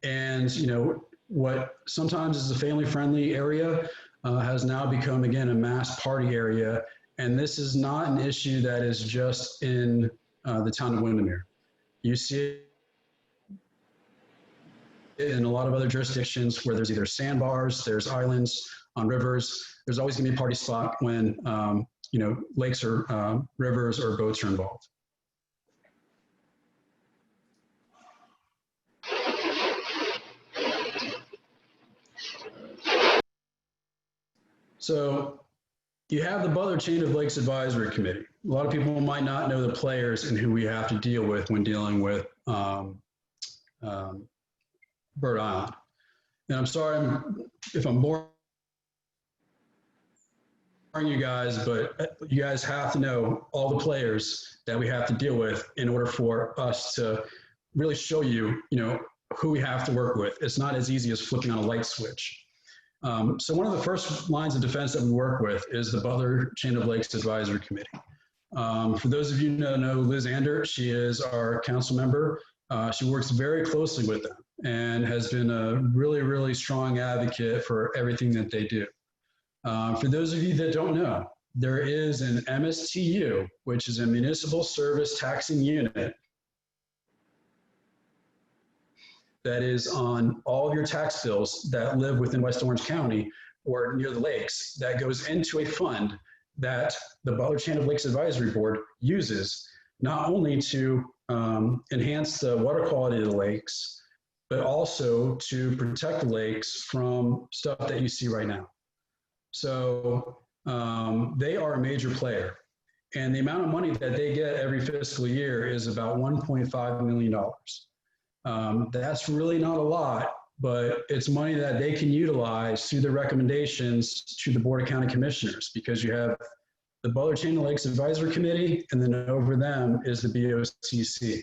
And you know, what sometimes is a family-friendly area has now become, again, a mass party area. And this is not an issue that is just in the Town of Windermere. You see it in a lot of other jurisdictions where there's either sandbars, there's islands on rivers. There's always gonna be a party spot when you know, lakes or rivers or boats are involved. So You have the Butler Chain of Lakes Advisory Committee. A lot of people might not know the players and who we have to deal with when dealing with Bird Island. And I'm sorry if I'm boring you guys, but you guys have to know all the players that we have to deal with in order for us to really show you, who we have to work with. It's not as easy as flipping on a light switch. So one of the first lines of defense that we work with is the Butler Chain of Lakes Advisory Committee. For those of you who know Liz Ander, she is our council member. She works very closely with them and has been a really, really strong advocate for everything that they do. For those of you that don't know, there is an MSTU, which is a Municipal Service Taxing Unit, that is on all of your tax bills that live within West Orange County or near the lakes, that goes into a fund that the Butler Chain of Lakes Advisory Board uses not only to enhance the water quality of the lakes, but also to protect the lakes from stuff that you see right now. So they are a major player. And the amount of money that they get every fiscal year is about $1.5 million. That's really not a lot, but it's money that they can utilize through the recommendations to the Board of County Commissioners, because you have the Butler Chain of Lakes Advisory Committee, and then over them is the BOCC.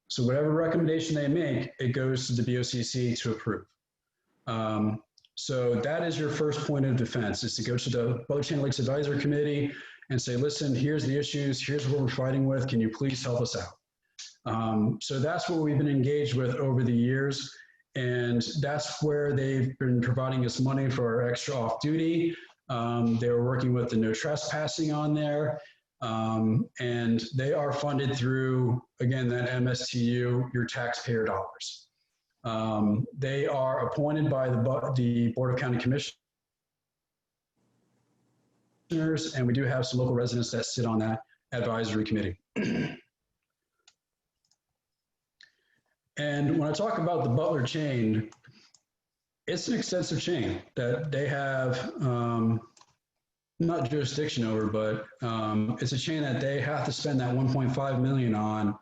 So whatever recommendation they make, it goes to the BOCC to approve. So that is your first point of defense, is to go to the Butler Chain of Lakes Advisory Committee and say, listen, here's the issues, here's what we're fighting with, can you please help us out? So that's what we've been engaged with over the years, and that's where they've been providing us money for our extra off-duty. They were working with the no trespassing on there, and they are funded through, again, that MSTU, your taxpayer dollars. They are appointed by the Board of County Commissioners, and we do have some local residents that sit on that advisory committee. And when I talk about the Butler chain, it's an extensive chain that they have not jurisdiction over, but it's a chain that they have to spend that $1.5 million on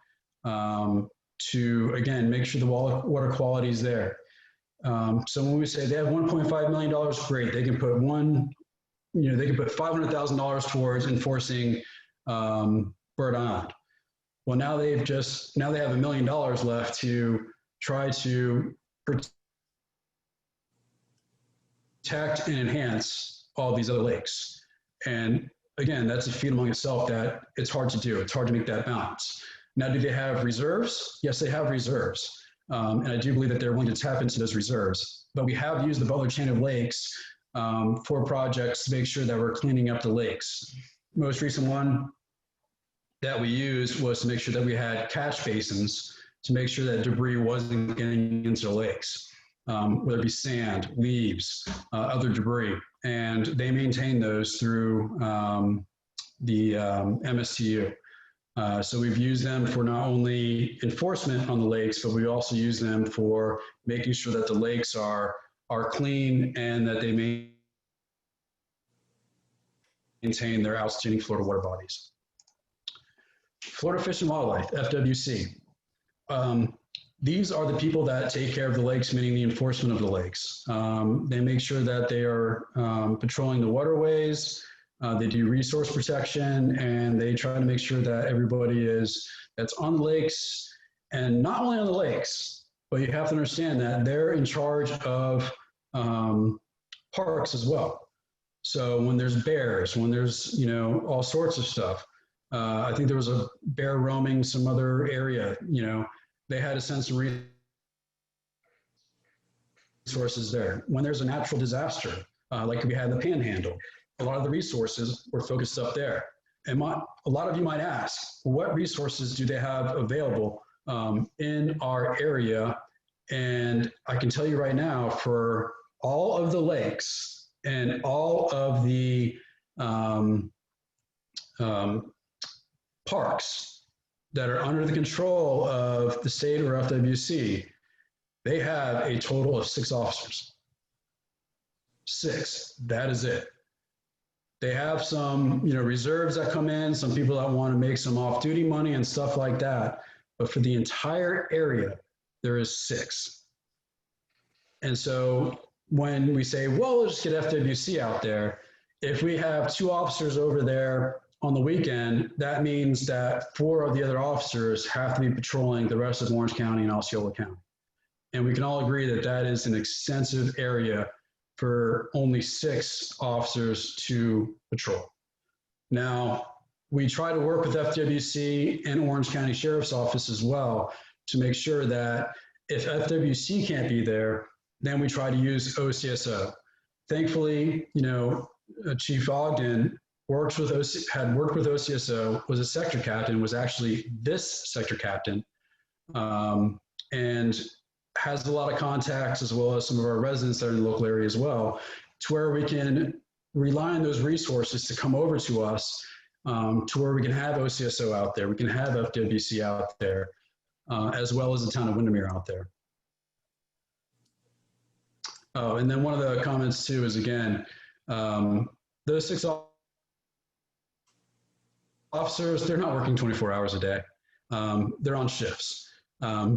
to, again, make sure the water quality is there. So when we say they have $1.5 million, great. They can put they can put $500,000 towards enforcing Bird Island. Well, now they have $1 million left to try to protect and enhance all these other lakes. And again, that's a feat among itself that it's hard to do. It's hard to make that balance. Now, do they have reserves? Yes, they have reserves. And I do believe that they're willing to tap into those reserves. But we have used the Butler Chain of Lakes for projects to make sure that we're cleaning up the lakes. Most recent one that we used was to make sure that we had catch basins to make sure that debris wasn't getting into the lakes, whether it be sand, leaves, other debris. And they maintain those through the MSTU. So we've used them for not only enforcement on the lakes, but we also use them for making sure that the lakes are clean and that they maintain their outstanding Florida water bodies. Florida Fish and Wildlife, FWC. These are the people that take care of the lakes, meaning the enforcement of the lakes. They make sure that they are patrolling the waterways, they do resource protection, and they try to make sure that everybody that's on the lakes, and not only on the lakes, but you have to understand that they're in charge of parks as well. So when there's bears, when there's, all sorts of stuff, I think there was a bear roaming some other area, they had to send some resources there. When there's a natural disaster, like we had in the Panhandle, a lot of the resources were focused up there. And a lot of you might ask, what resources do they have available in our area? And I can tell you right now, for all of the lakes and all of the parks that are under the control of the state or FWC, they have a total of 6 officers. 6, that is it. They have some, reserves that come in, some people that want to make some off-duty money and stuff like that. But for the entire area, there is 6. And so when we say, well, let's just get FWC out there, if we have 2 officers over there on the weekend, that means that 4 of the other officers have to be patrolling the rest of Orange County and Osceola County. And we can all agree that that is an extensive area for only 6 officers to patrol. Now, we try to work with FWC and Orange County Sheriff's Office as well to make sure that if FWC can't be there, then we try to use OCSO. Thankfully, Chief Ogden had worked with OCSO, was a sector captain, was actually this sector captain, and has a lot of contacts as well as some of our residents that are in the local area as well, to where we can rely on those resources to come over to us, to where we can have OCSO out there, we can have FWC out there, as well as the town of Windermere out there. Oh, and then one of the comments too is, again, those 6 officers, they're not working 24 hours a day. They're on shifts.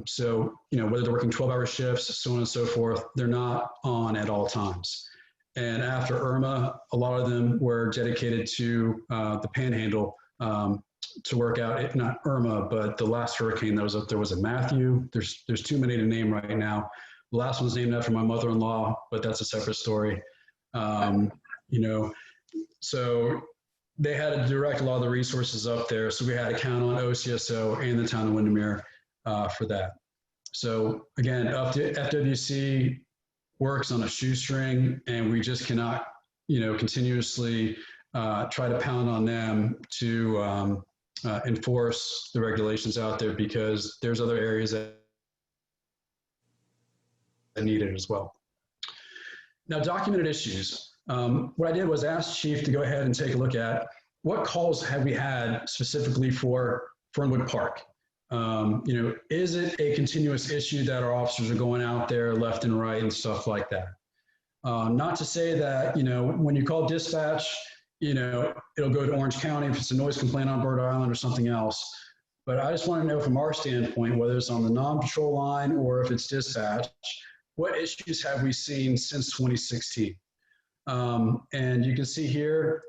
So, whether they're working 12-hour shifts, so on and so forth, they're not on at all times. And after Irma, a lot of them were dedicated to the Panhandle to work out, not Irma, but the last hurricane that was up there was a Matthew. There's too many to name right now. The last one's named after my mother-in-law, but that's a separate story. So they had to direct a lot of the resources up there. So we had to count on OCSO and the town of Windermere for that. So again, FWC works on a shoestring, and we just cannot, continuously try to pound on them to enforce the regulations out there, because there's other areas that need it as well. Now, documented issues. What I did was ask Chief to go ahead and take a look at what calls have we had specifically for Fernwood Park. Is it a continuous issue that our officers are going out there left and right and stuff like that? Not to say that, when you call dispatch, it'll go to Orange County if it's a noise complaint on Bird Island or something else. But I just want to know from our standpoint, whether it's on the non-patrol line or if it's dispatch, what issues have we seen since 2016? And you can see here,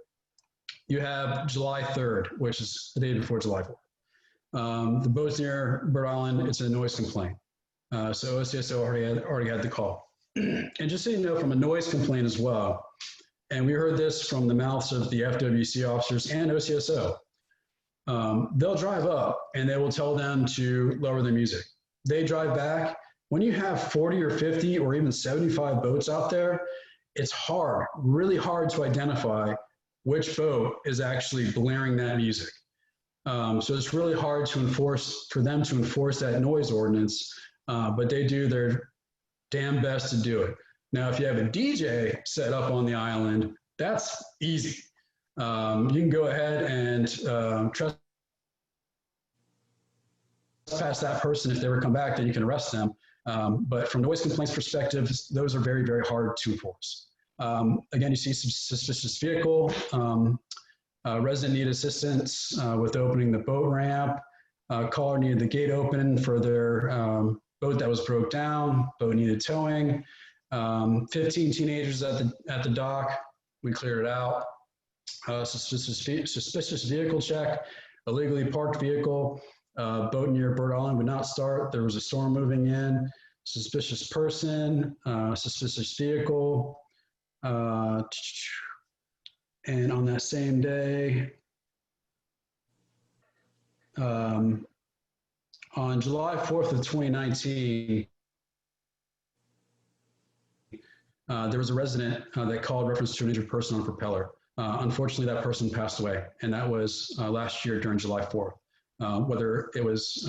you have July 3rd, which is the day before July 4th. The boats near Bird Island, it's a noise complaint. So OCSO already had the call. And just so you know, from a noise complaint as well, and we heard this from the mouths of the FWC officers and OCSO, they'll drive up and they will tell them to lower the music. They drive back. When you have 40 or 50 or even 75 boats out there, it's hard, really hard to identify which boat is actually blaring that music. So it's really hard to for them to enforce that noise ordinance, but they do their damn best to do it. Now, if you have a DJ set up on the island, that's easy. You can go ahead and trespass that person. If they ever come back, then you can arrest them. But from noise complaints perspective, those are very, very hard to enforce. Again, you see some suspicious vehicle. Resident needed assistance with opening the boat ramp. Caller needed the gate open for their boat that was broke down. Boat needed towing. 15 teenagers at the dock. We cleared it out. Suspicious vehicle check. Illegally parked vehicle. Boat near Bird Island would not start. There was a storm moving in. Suspicious person. Suspicious vehicle. And on that same day, on July 4th of 2019, there was a resident that called reference to an injured person on a propeller. Unfortunately, that person passed away, and that was last year during July 4th. Whether it was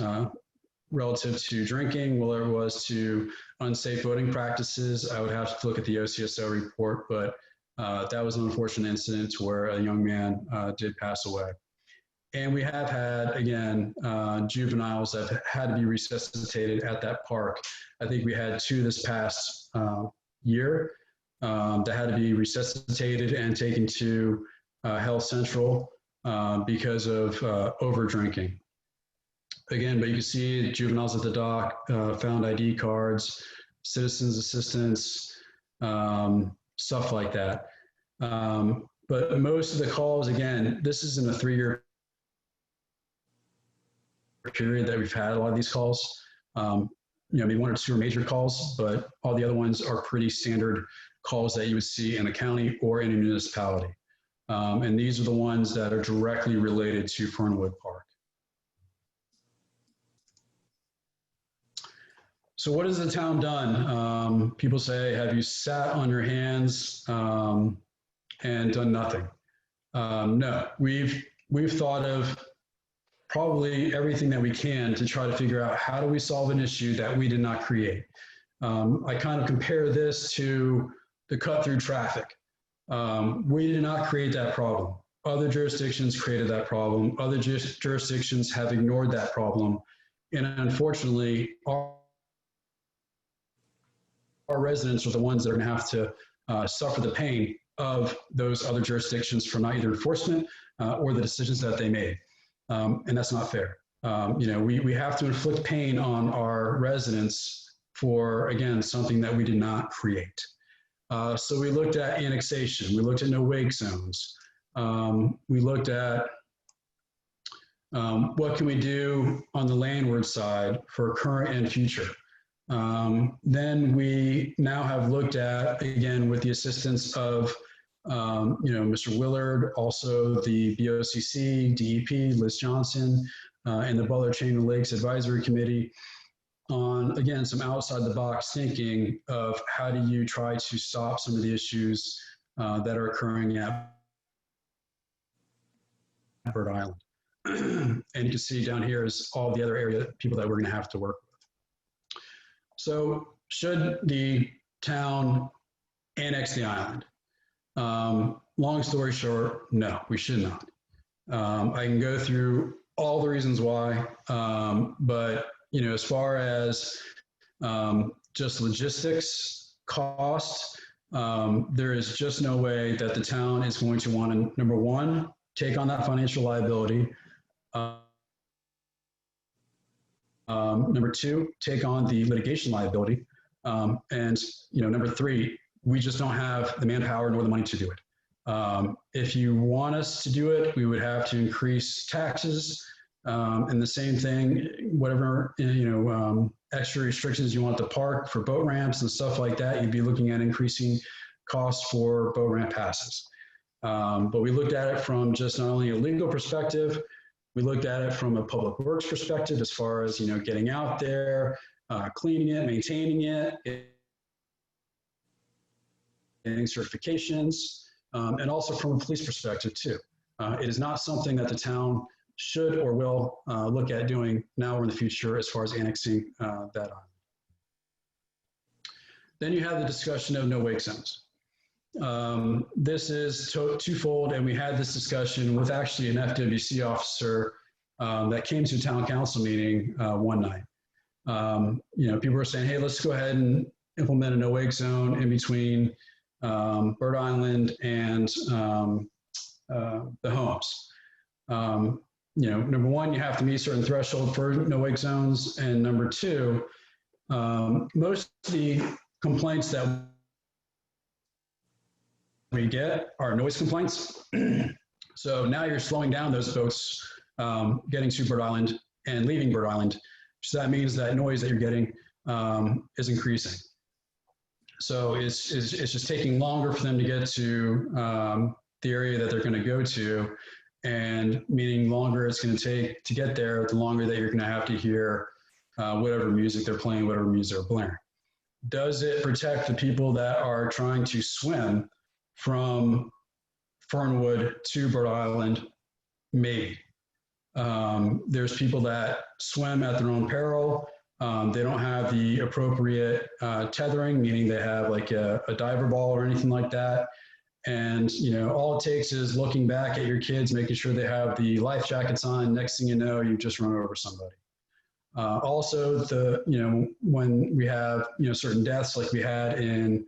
relative to drinking, whether it was to unsafe boating practices, I would have to look at the OCSO report, but that was an unfortunate incident where a young man did pass away. And we have had, again, juveniles that have had to be resuscitated at that park. I think we had 2 this past year that had to be resuscitated and taken to Health Central because of over drinking. Again, but you can see juveniles at the dock, found ID cards, citizens assistance, stuff like that. But most of the calls, again, this is in a 3-year period that we've had a lot of these calls. Maybe 1 or 2 are major calls, but all the other ones are pretty standard calls that you would see in a county or in a municipality. And these are the ones that are directly related to Fernwood Park. So what has the town done? People say, have you sat on your hands and done nothing? No, we've thought of probably everything that we can to try to figure out how do we solve an issue that we did not create. I kind of compare this to the cut through traffic. We did not create that problem. Other jurisdictions created that problem. Other jurisdictions have ignored that problem. And unfortunately, our residents are the ones that are going to have to suffer the pain of those other jurisdictions from not either enforcement or the decisions that they made. And that's not fair. We have to inflict pain on our residents for, again, something that we did not create. So we looked at annexation. We looked at no wake zones. We looked at what can we do on the landward side for current and future. Then we now have looked at, again, with the assistance of Mr. Willard, also the BOCC, DEP, Liz Johnson, and the Butler Chain of Lakes Advisory Committee on, again, some outside the box thinking of how do you try to stop some of the issues that are occurring at Bird Island. And you can see down here is all the other area people that we're going to have to work with. So should the town annex the island? Long story short, no, we should not. I can go through all the reasons why, but as far as just logistics, cost, there is just no way that the town is going to want to, number one, take on that financial liability. Number two, take on the litigation liability. And number three, we just don't have the manpower nor the money to do it. If you want us to do it, we would have to increase taxes and the same thing, whatever, extra restrictions you want to park for boat ramps and stuff like that, you'd be looking at increasing costs for boat ramp passes. But we looked at it from just not only a legal perspective, we looked at it from a public works perspective as far as, getting out there, cleaning it, maintaining it, getting certifications, and also from a police perspective too. It is not something that the town should or will look at doing now or in the future as far as annexing that island. Then you have the discussion of no wake zones. This is twofold, and we had this discussion with actually an FWC officer that came to a town council meeting one night. People were saying, hey, let's go ahead and implement a no wake zone in between Bird Island and the homes. Number one, you have to meet a certain threshold for no wake zones, and number two, most of the complaints that we get are noise complaints. So now you're slowing down those boats getting to Bird Island and leaving Bird Island. So that means that noise that you're getting is increasing. So it's just taking longer for them to get to the area that they're going to go to, and meaning longer it's going to take to get there, the longer that you're going to have to hear whatever music they're playing, whatever music they're blaring. Does it protect the people that are trying to swim from Fernwood to Bird Island? Maybe. There's people that swim at their own peril. They don't have the appropriate tethering, meaning they have like a diver ball or anything like that. And, all it takes is looking back at your kids, making sure they have the life jackets on. Next thing you know, you've just run over somebody. Also, when we have, certain deaths like we had in,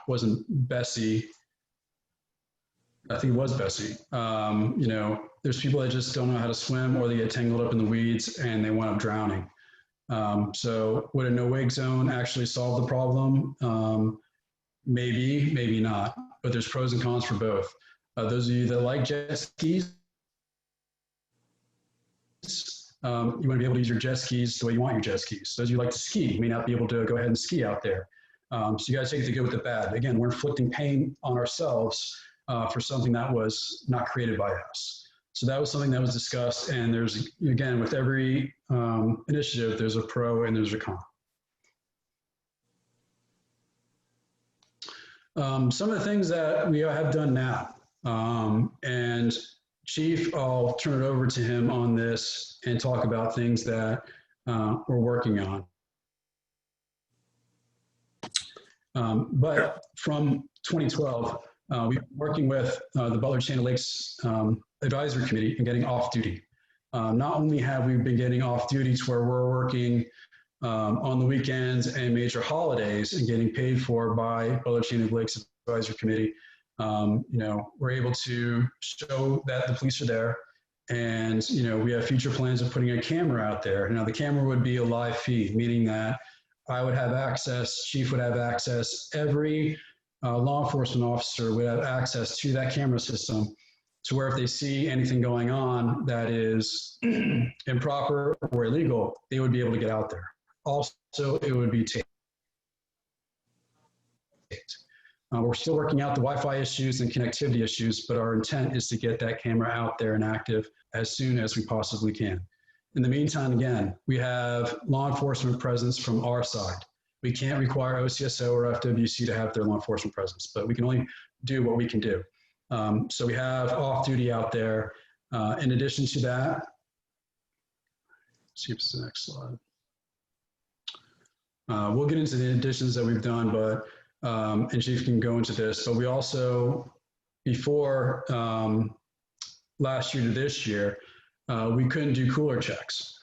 wasn't Bessie, I think it was Bessie. You know, there's people that just don't know how to swim, or they get tangled up in the weeds and they wind up drowning. So would a no-wake zone actually solve the problem? Maybe, maybe not, but there's pros and cons for both. Those of you that like jet skis, you want to be able to use your jet skis the way you want your jet skis. Those of you who like to ski may not be able to go ahead and ski out there. So you got to take the good with the bad. Again, we're inflicting pain on ourselves for something that was not created by us. So that was something that was discussed, and there's, again, with every initiative, there's a pro and there's a con. Some of the things that we have done now, and Chief, I'll turn it over to him on this and talk about things that we're working on. But from 2012, we've been working with the Butler Chain of Lakes Advisory Committee and getting off duty. Not only have we been getting off duty to where we're working on the weekends and major holidays and getting paid for by Butler Chain of Lakes Advisory Committee, you know, we're able to show that the police are there. And, you know, we have future plans of putting a camera out there. Now, the camera would be a live feed, meaning that I would have access, Chief would have access, every law enforcement officer would have access to that camera system, to where if they see anything going on that is improper or illegal, they would be able to get out there. Also, it would be taped. We're still working out the Wi-Fi issues and connectivity issues, but our intent is to get that camera out there and active as soon as we possibly can. In the meantime, again, we have law enforcement presence from our side. We can't require OCSO or FWC to have their law enforcement presence, but we can only do what we can do. So we have off-duty out there. In addition to that, see if it's the next slide. We'll get into the additions that we've done, but and Chief can go into this, but we also, before last year to this year, we couldn't do cooler checks.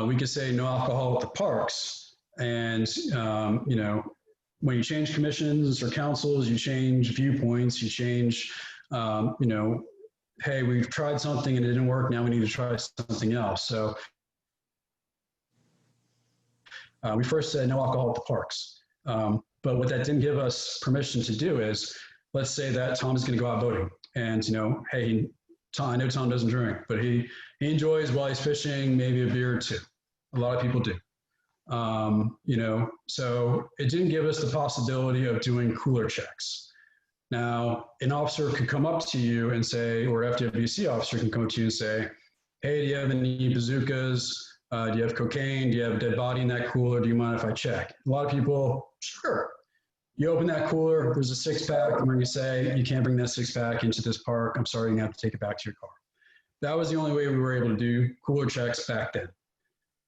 We could say no alcohol at the parks, and you know, when you change commissions or councils, you change viewpoints, you change, you know, hey, we've tried something and it didn't work, now we need to try something else. So we first said no alcohol at the parks. But what that didn't give us permission to do is, let's say that Tom is going to go out boating, and, you know, hey, Tom, I know Tom doesn't drink, but he enjoys, while he's fishing, maybe a beer or two. A lot of people do. You know, so it didn't give us the possibility of doing cooler checks. Now, an officer could come up to you and say, or an FWC officer can come up to you and say, hey, do you have any bazookas? Do you have cocaine? Do you have a dead body in that cooler? Do you mind if I check? A lot of people, sure. You open that cooler, there's a six-pack, and when you say, you can't bring that six-pack into this park, I'm sorry, you have to take it back to your car. That was the only way we were able to do cooler checks back then.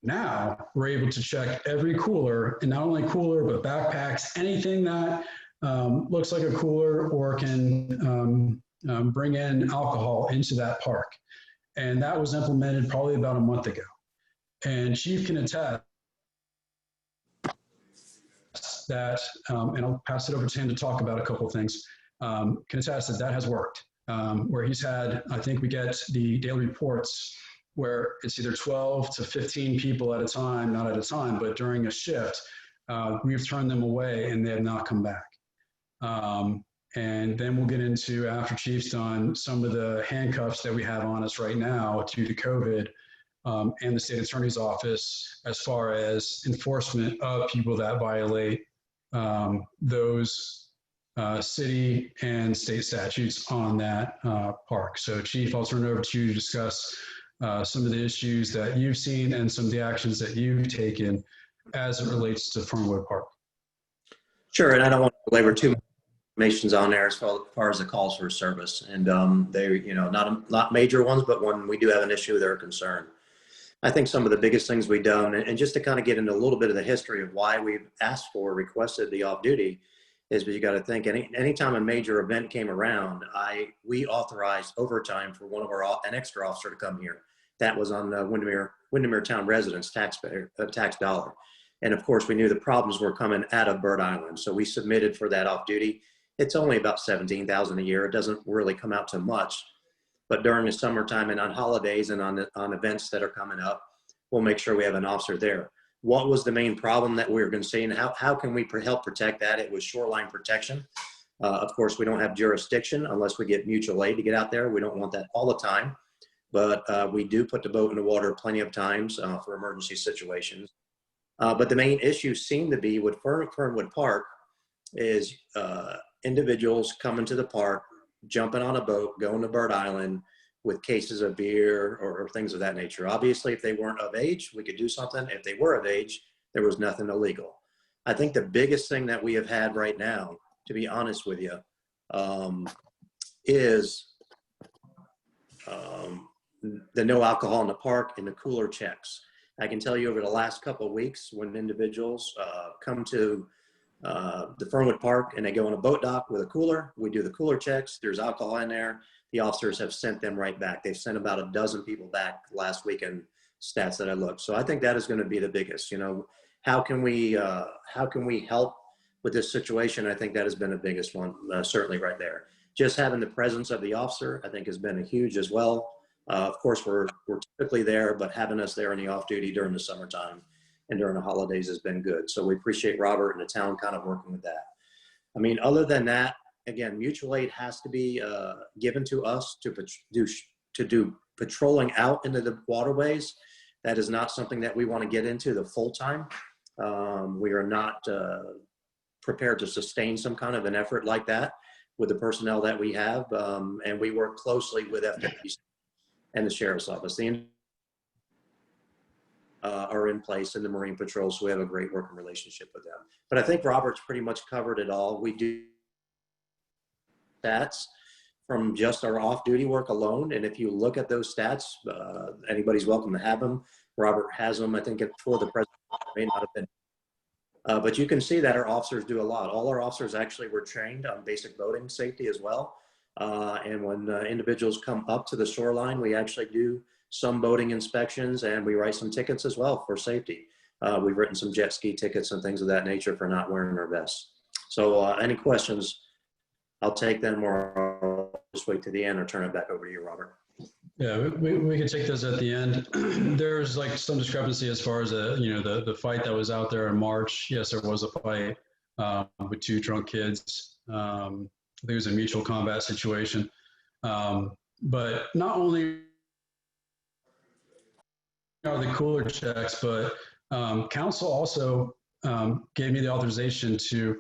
Now, we're able to check every cooler, and not only cooler, but backpacks, anything that looks like a cooler or can bring in alcohol into that park. And that was implemented probably about a month ago. And Chief can attest that, and I'll pass it over to him to talk about a couple of things, can attest that that has worked. Where he's had, I think we get the daily reports where it's either 12 to 15 people at a time, not at a time, but during a shift, we've turned them away and they have not come back. And then we'll get into, after Chief's done, some of the handcuffs that we have on us right now due to COVID and the state attorney's office, as far as enforcement of people that violate those city and state statutes on that park. So Chief, I'll turn it over to you to discuss some of the issues that you've seen and some of the actions that you've taken as it relates to Fernwood Park. Sure, and I don't want to belabor too much information on there as far as the calls for service, and they're, you know, not major ones, but when we do have an issue, they're a concern. I think some of the biggest things we've done, and just to kind of get into a little bit of the history of why we've asked for, requested the off duty, is because you got to think anytime a major event came around, we authorized overtime for an extra officer to come here. That was on Windermere Town residents' tax dollar. And of course, we knew the problems were coming out of Bird Island. So we submitted for that off duty. It's only about 17,000 a year. It doesn't really come out to much, but during the summertime and on holidays and on events that are coming up, we'll make sure we have an officer there. What was the main problem that we were going to see, and how can we help protect that? It was shoreline protection. Of course, we don't have jurisdiction unless we get mutual aid to get out there. We don't want that all the time, but we do put the boat in the water plenty of times for emergency situations. But the main issue seemed to be with Fernwood Park is individuals coming to the park, jumping on a boat, going to Bird Island with cases of beer or things of that nature. Obviously, if they weren't of age, we could do something. If they were of age, there was nothing illegal. I think the biggest thing that we have had right now, to be honest with you, is the no alcohol in the park and the cooler checks. I can tell you over the last couple of weeks when individuals come to the Fernwood Park and they go on a boat dock with a cooler, we do the cooler checks, there's alcohol in there. The officers have sent them right back. They've sent about a dozen people back last weekend, stats that I looked. So I think that is going to be the biggest, how can we help with this situation? I think that has been the biggest one, certainly right there. Just having the presence of the officer, I think, has been a huge as well. Of course, we're typically there, but having us there in the off duty during the summertime and during the holidays has been good. So we appreciate Robert and the town kind of working with that. I mean, other than that, again, mutual aid has to be given to us to do patrolling out into the waterways. That is not something that we want to get into the full time. We are not prepared to sustain some kind of an effort like that with the personnel that we have. And we work closely with FRDAP and the Sheriff's Office. The are in place in the Marine Patrol, so we have a great working relationship with them. But I think Robert's pretty much covered it all. We do stats from just our off-duty work alone, and if you look at those stats, anybody's welcome to have them. Robert has them. I think for the president may not have been. But you can see that our officers do a lot. All our officers actually were trained on basic boating safety as well. And when individuals come up to the shoreline, we actually do some boating inspections and we write some tickets as well for safety. We've written some jet ski tickets and things of that nature for not wearing our vests. So any questions, I'll take them, or I'll just wait to the end or turn it back over to you, Robert. Yeah, we can take those at the end. There's like some discrepancy as far as the fight that was out there in March. Yes, there was a fight with two drunk kids. I think it was a mutual combat situation. But not only the cooler checks, but council also gave me the authorization to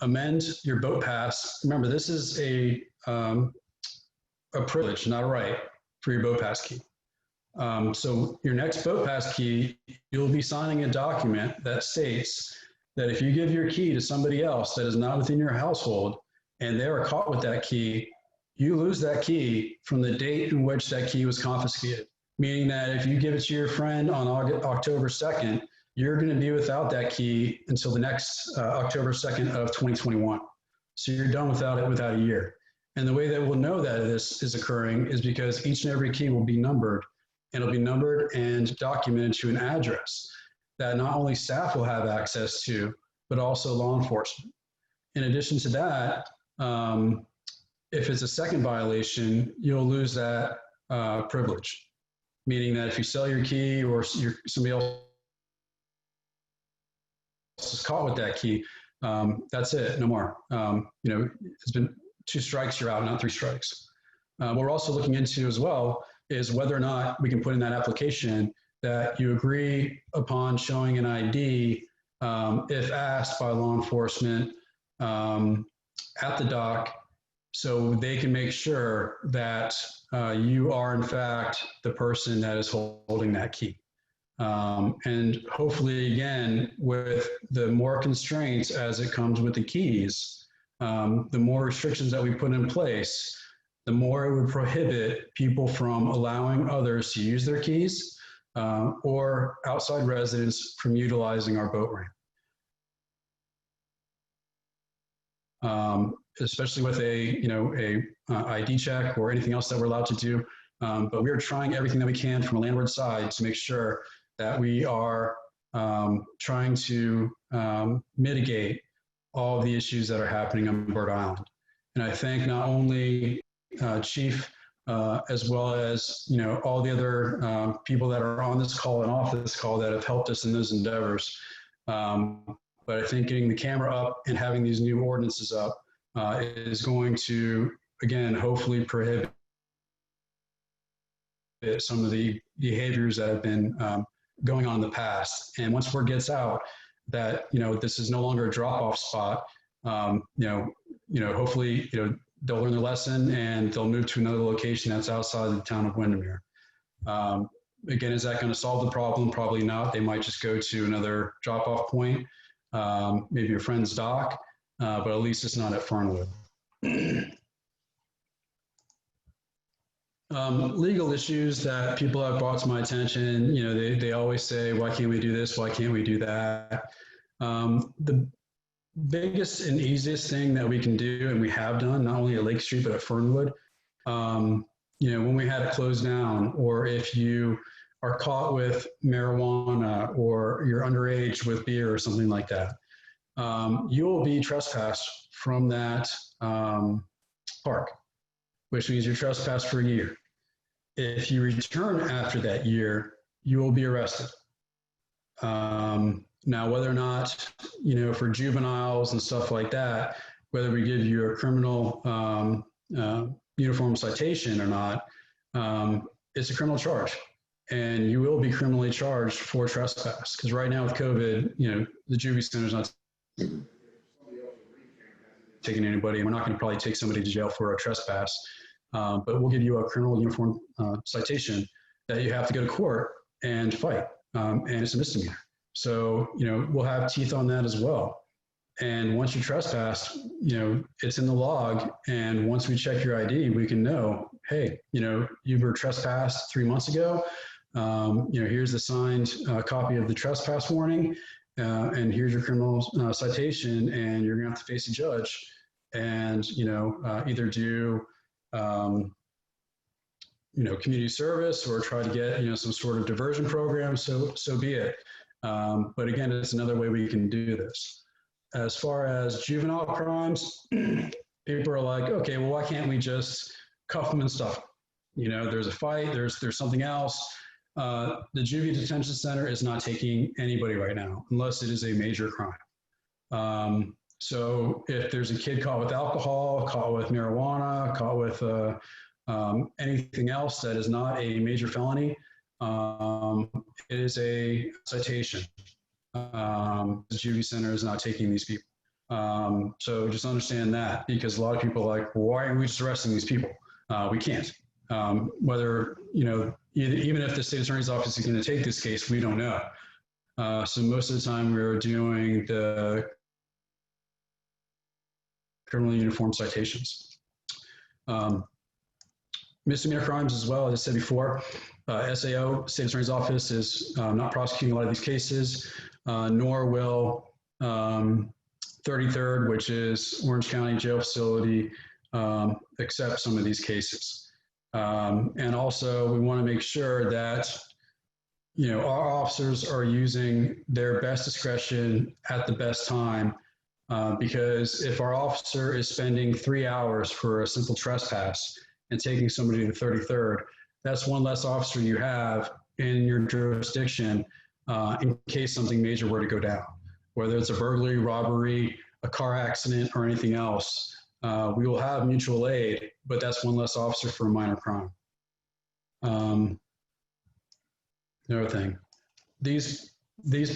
amend your boat pass. Remember, this is a privilege, not a right, for your boat pass key. So your next boat pass key, you'll be signing a document that states that if you give your key to somebody else that is not within your household and they are caught with that key, you lose that key from the date in which that key was confiscated. Meaning that if you give it to your friend on October 2nd, you're going to be without that key until the next October 2nd of 2021. So you're done without it without a year. And the way that we'll know that this is occurring is because each and every key will be numbered, and it'll be numbered and documented to an address that not only staff will have access to, but also law enforcement. In addition to that, if it's a second violation, you'll lose that privilege. Meaning that if you sell your key or somebody else is caught with that key, that's it, no more. It's been 2 strikes, you're out, not 3 strikes. What we're also looking into as well is whether or not we can put in that application that you agree upon showing an ID if asked by law enforcement at the dock, so they can make sure that you are in fact the person that is holding that key. And hopefully, again, with the more constraints as it comes with the keys, the more restrictions that we put in place, the more it would prohibit people from allowing others to use their keys or outside residents from utilizing our boat ramp. Especially with a ID check or anything else that we're allowed to do. But we are trying everything that we can from a landward side to make sure that we are trying to mitigate all the issues that are happening on Bird Island. And I thank not only Chief, as well as all the other people that are on this call and off this call that have helped us in those endeavors. But I think getting the camera up and having these new ordinances up is going to, again, hopefully prohibit some of the behaviors that have been going on in the past. And once word gets out that this is no longer a drop-off spot, hopefully they'll learn their lesson and they'll move to another location that's outside the town of Windermere. Again, is that going to solve the problem? Probably not. They might just go to another drop-off point, maybe a friend's dock, but at least it's not at Fernwood. Legal issues that people have brought to my attention, they always say, why can't we do this? Why can't we do that? The biggest and easiest thing that we can do, and we have done, not only at Lake Street, but at Fernwood, when we had it closed down, or if you are caught with marijuana or you're underage with beer or something like that, you will be trespassed from that park, which means you're trespassed for a year. If you return after that year, you will be arrested. Now, whether or not, for juveniles and stuff like that, whether we give you a criminal uniform citation or not, it's a criminal charge. And you will be criminally charged for trespass. Because right now with COVID, the juvie center is not taking anybody, and we're not going to probably take somebody to jail for a trespass. But we'll give you a criminal uniform citation that you have to go to court and fight, and it's a misdemeanor. So, we'll have teeth on that as well. And once you trespass, it's in the log. And once we check your ID, we can know, hey, you were trespassed 3 months ago. Here's the signed copy of the trespass warning. And here's your criminal citation. And you're going to have to face a judge and, either do, community service or try to get, some sort of diversion program. So be it. But again, it's another way we can do this. As far as juvenile crimes, people are like, okay, well, why can't we just cuff them and stuff them? There's a fight, there's something else. The juvie detention center is not taking anybody right now, unless it is a major crime. So if there's a kid caught with alcohol, caught with marijuana, caught with anything else that is not a major felony, it is a citation. The juvie center is not taking these people. So just understand that, because a lot of people are like, well, why aren't we just arresting these people? We can't. Whether, even if the state attorney's office is going to take this case, we don't know. So most of the time we're doing the criminal uniform citations. Misdemeanor crimes as well, as I said before, SAO, State Attorney's Office, is not prosecuting a lot of these cases, nor will 33rd, which is Orange County Jail Facility, accept some of these cases. And also, we want to make sure that our officers are using their best discretion at the best time, because if our officer is spending 3 hours for a simple trespass and taking somebody to the 33rd, that's one less officer you have in your jurisdiction in case something major were to go down. Whether it's a burglary, robbery, a car accident, or anything else, we will have mutual aid, but that's one less officer for a minor crime. Another thing, these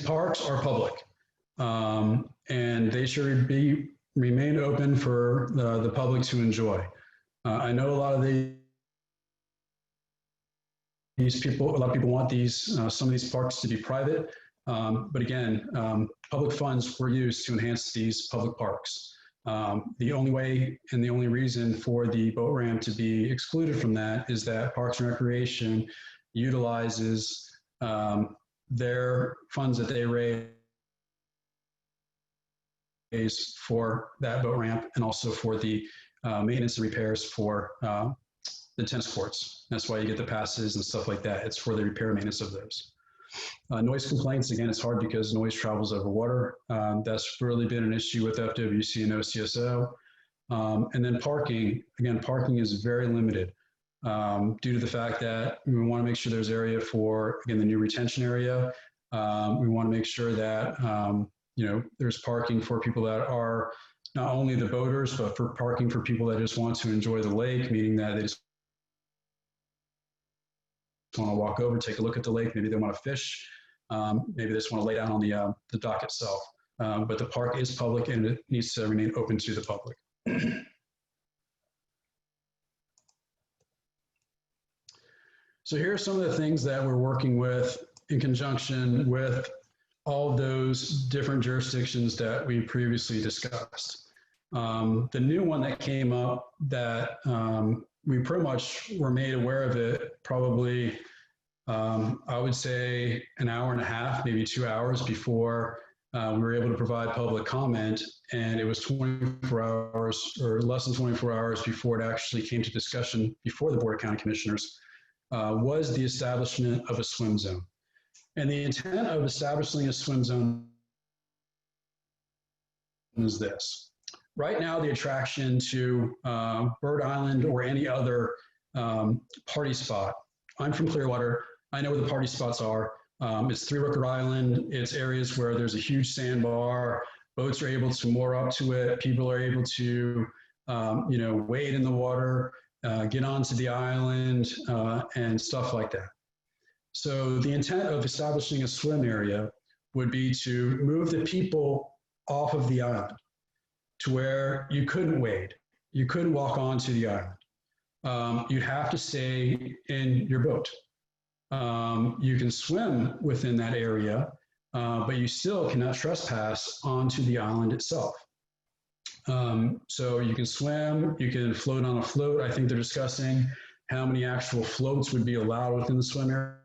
parks are public, and they should remain open for the public to enjoy. I know a lot of a lot of people want some of these parks to be private, but again, public funds were used to enhance these public parks. The only way and the only reason for the boat ramp to be excluded from that is that Parks and Recreation utilizes their funds that they raise for that boat ramp, and also for the maintenance and repairs for the tennis courts. That's why you get the passes and stuff like that. It's for the repair and maintenance of those. Noise complaints, again, it's hard because noise travels over water. That's really been an issue with FWC and OCSO. And then parking, again, parking is very limited due to the fact that we want to make sure there's area for, again, the new retention area. We want to make sure that, there's parking for people that are not only the boaters, but for parking for people that just want to enjoy the lake, meaning that they just want to walk over, take a look at the lake. Maybe they want to fish. Maybe they just want to lay down on the dock itself. But the park is public and it needs to remain open to the public. So here are some of the things that we're working with in conjunction with all those different jurisdictions that we previously discussed. The new one that came up that we pretty much were made aware of it probably, I would say an hour and a half, maybe 2 hours before we were able to provide public comment, and it was 24 hours or less than 24 hours before it actually came to discussion before the Board of County Commissioners, was the establishment of a swim zone. And the intent of establishing a swim zone is this. Right now, the attraction to Bird Island or any other party spot, I'm from Clearwater, I know where the party spots are. It's Three Record Island. It's areas where there's a huge sandbar. Boats are able to moor up to it. People are able to, wade in the water, get onto the island, and stuff like that. So the intent of establishing a swim area would be to move the people off of the island to where you couldn't wade. You couldn't walk onto the island. You'd have to stay in your boat. You can swim within that area, but you still cannot trespass onto the island itself. So you can swim, you can float on a float. I think they're discussing how many actual floats would be allowed within the swim area.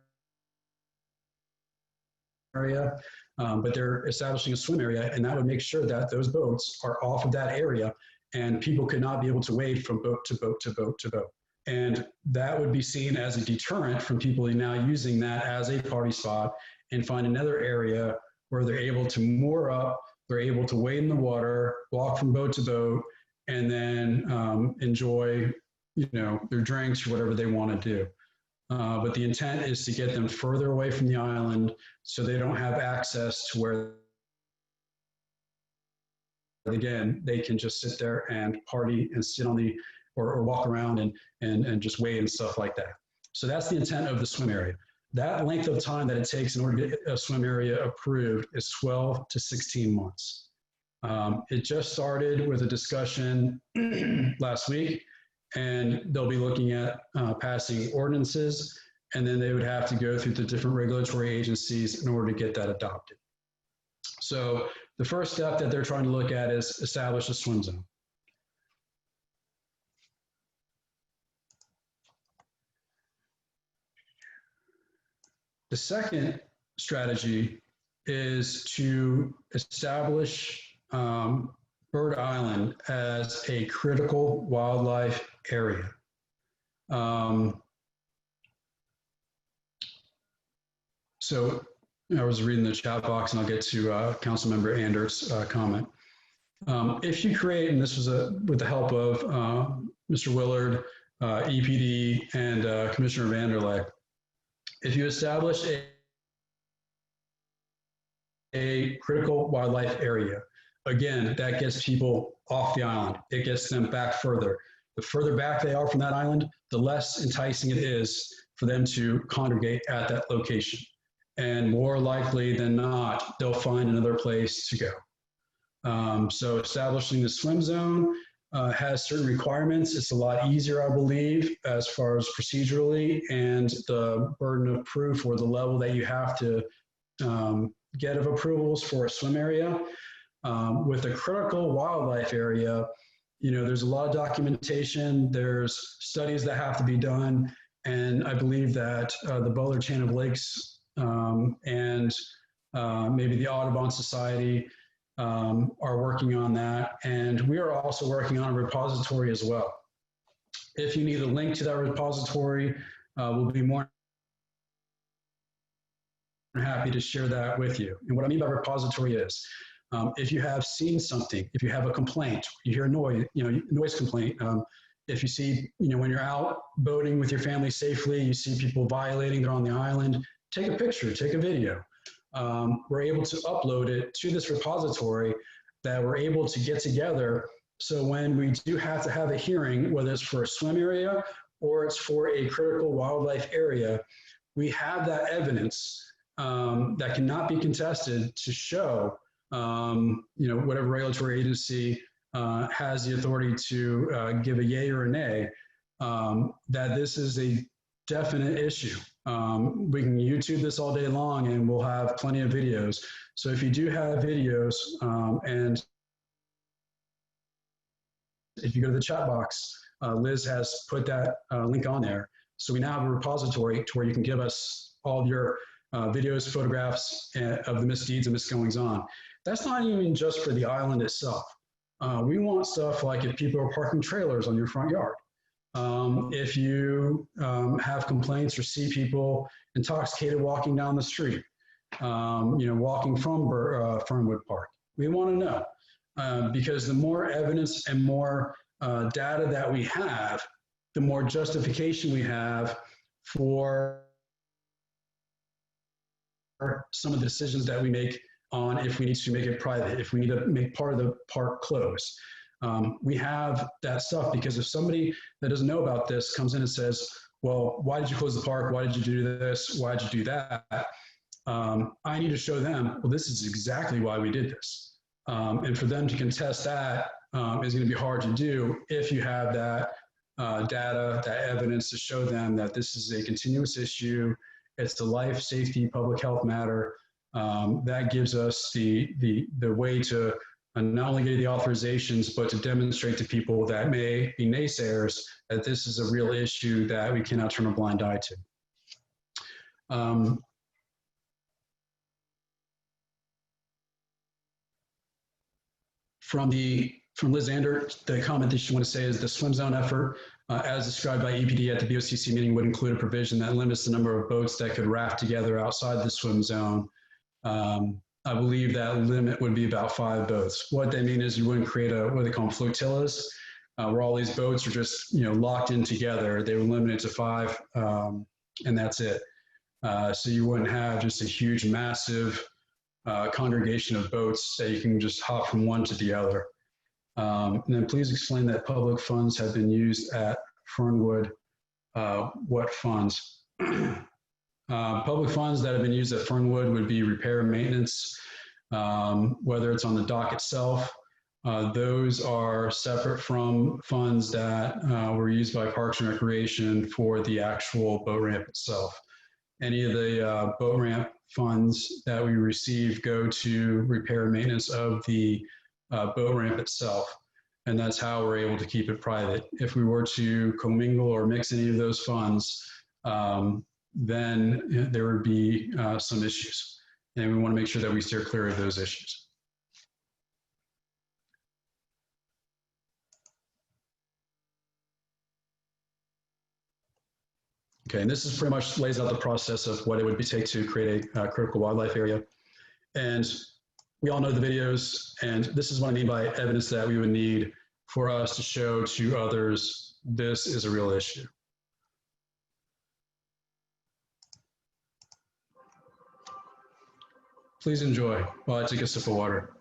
But they're establishing a swim area, and that would make sure that those boats are off of that area and people could not be able to wade from boat to boat to boat to boat. And that would be seen as a deterrent from people now using that as a party spot and find another area where they're able to moor up, they're able to wade in the water, walk from boat to boat, and then enjoy, their drinks or whatever they want to do. But the intent is to get them further away from the island so they don't have access to where, again, they can just sit there and party and sit on the, or walk around and just wade and stuff like that. So that's the intent of the swim area. That length of time that it takes in order to get a swim area approved is 12 to 16 months. It just started with a discussion last week, and they'll be looking at passing ordinances, and then they would have to go through the different regulatory agencies in order to get that adopted. So the first step that they're trying to look at is establish a swim zone. The second strategy is to establish Bird Island as a critical wildlife area. So I was reading the chat box, and I'll get to Councilmember Ander's comment. If you create, and this was with the help of Mr. Willard, EPD, and Commissioner Vanderlei, if you establish a critical wildlife area, again, that gets people off the island. It gets them back further. The further back they are from that island, the less enticing it is for them to congregate at that location. And more likely than not, they'll find another place to go. So establishing the swim zone has certain requirements. It's a lot easier, I believe, as far as procedurally and the burden of proof or the level that you have to get of approvals for a swim area. With a critical wildlife area, there's a lot of documentation, there's studies that have to be done, and I believe that the Butler Chain of Lakes and maybe the Audubon Society are working on that, and we are also working on a repository as well. If you need a link to that repository, we'll be more happy to share that with you. And what I mean by repository is, if you have seen something, if you have a complaint, you hear noise, noise complaint, if you see, when you're out boating with your family safely, you see people violating, they're on the island, take a picture, take a video. We're able to upload it to this repository that we're able to get together. So when we do have to have a hearing, whether it's for a swim area or it's for a critical wildlife area, we have that evidence that cannot be contested to show, whatever regulatory agency has the authority to give a yay or a nay, that this is a definite issue. We can YouTube this all day long and we'll have plenty of videos. So if you do have videos and if you go to the chat box, Liz has put that link on there. So we now have a repository to where you can give us all of your videos, photographs of the misdeeds and misgoings on. That's not even just for the island itself. We want stuff like if people are parking trailers on your front yard. If you have complaints or see people intoxicated walking down the street, walking from Fernwood Park. We want to know because the more evidence and more data that we have, the more justification we have for some of the decisions that we make on if we need to make it private, if we need to make part of the park closed. We have that stuff because if somebody that doesn't know about this comes in and says, well, why did you close the park? Why did you do this? Why did you do that? I need to show them, well, this is exactly why we did this. And for them to contest that is going to be hard to do if you have that data, that evidence to show them that this is a continuous issue. It's the life, safety, public health matter. That gives us the way to not only get the authorizations, but to demonstrate to people that may be naysayers that this is a real issue that we cannot turn a blind eye to. From Liz Ander, the comment that she want to say is the swim zone effort, as described by EPD at the BOCC meeting, would include a provision that limits the number of boats that could raft together outside the swim zone. I believe that limit would be about 5 boats. What they mean is you wouldn't create what they call flotillas, where all these boats are just locked in together. They were limited to 5, and that's it. So you wouldn't have just a huge, massive congregation of boats that you can just hop from one to the other. And then please explain that public funds have been used at Fernwood. What funds? Public funds that have been used at Fernwood would be repair and maintenance, whether it's on the dock itself. Those are separate from funds that were used by Parks and Recreation for the actual boat ramp itself. Any of the boat ramp funds that we receive go to repair and maintenance of the boat ramp itself. And that's how we're able to keep it private. If we were to commingle or mix any of those funds, then there would be some issues. And we want to make sure that we steer clear of those issues. Okay, and this is pretty much lays out the process of what it would take to create a critical wildlife area. And we all know the videos, and this is what I mean by evidence that we would need for us to show to others this is a real issue. Please enjoy while I take a sip of water.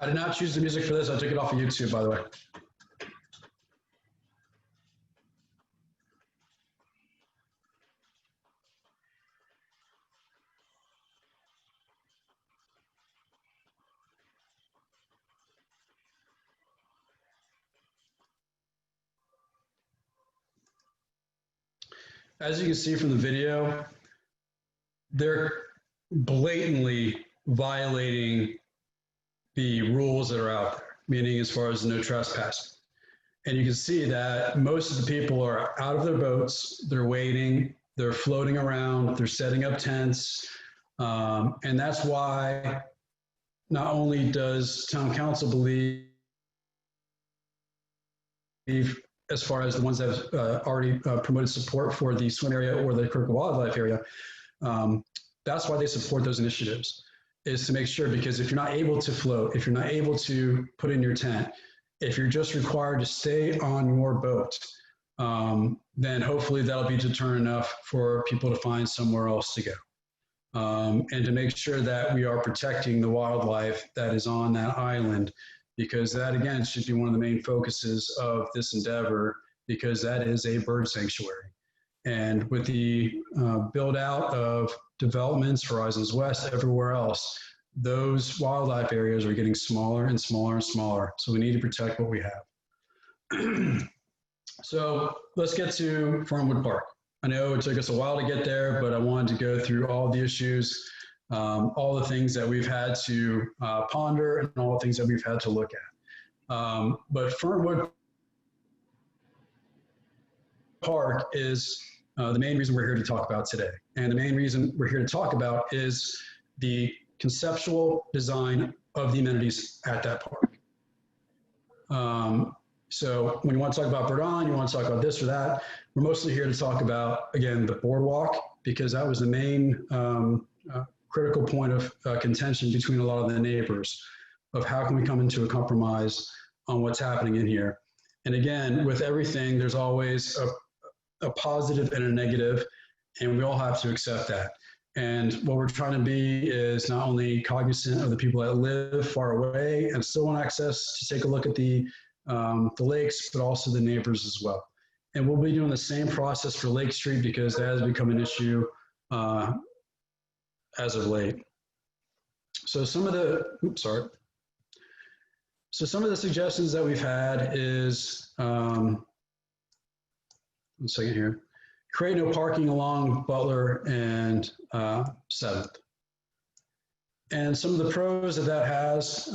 I did not choose the music for this. I took it off of YouTube, by the way. As you can see from the video, there blatantly violating the rules that are out there, meaning as far as no trespassing. And you can see that most of the people are out of their boats, they're waiting, they're floating around, they're setting up tents. And that's why not only does town council believe, as far as the ones that have already promoted support for the swim area or the critical wildlife area, that's why they support those initiatives, is to make sure, because if you're not able to float, if you're not able to put in your tent, if you're just required to stay on your boat, then hopefully that'll be deterrent enough for people to find somewhere else to go. And to make sure that we are protecting the wildlife that is on that island, because that, again, should be one of the main focuses of this endeavor, because that is a bird sanctuary. And with the build out of developments, Horizons West, everywhere else, those wildlife areas are getting smaller and smaller and smaller. So we need to protect what we have. So let's get to Fernwood Park. I know it took us a while to get there, but I wanted to go through all the issues, all the things that we've had to ponder, and all the things that we've had to look at. But Fernwood Park is the main reason we're here to talk about today. And the main reason we're here to talk about is the conceptual design of the amenities at that park. So when you want to talk about Verdun, you want to talk about this or that, we're mostly here to talk about, again, the boardwalk, because that was the main critical point of contention between a lot of the neighbors, of how can we come into a compromise on what's happening in here. And again, with everything, there's always a positive and a negative, and we all have to accept that. And what we're trying to be is not only cognizant of the people that live far away and still want access to take a look at the lakes, but also the neighbors as well. And we'll be doing the same process for Lake Street, because that has become an issue as of late. So some of the, So some of the suggestions that we've had is, one second here, create no parking along Butler and 7th. And some of the pros that has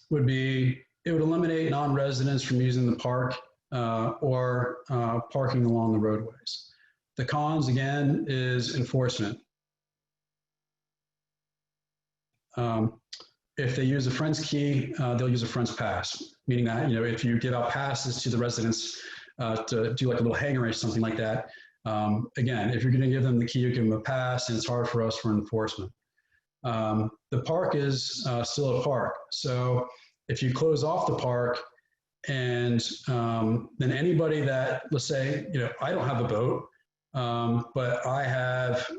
would be, it would eliminate non-residents from using the park or parking along the roadways. The cons, again, is enforcement. If they use a friend's key, they'll use a friend's pass, meaning that, you know, if you give out passes to the residents to do like a little hangar or something like that, again, if you're going to give them the key, you give them a pass, and it's hard for us for enforcement. The park is still a park. So if you close off the park, and then anybody that, let's say, you know, I don't have a boat, but I have,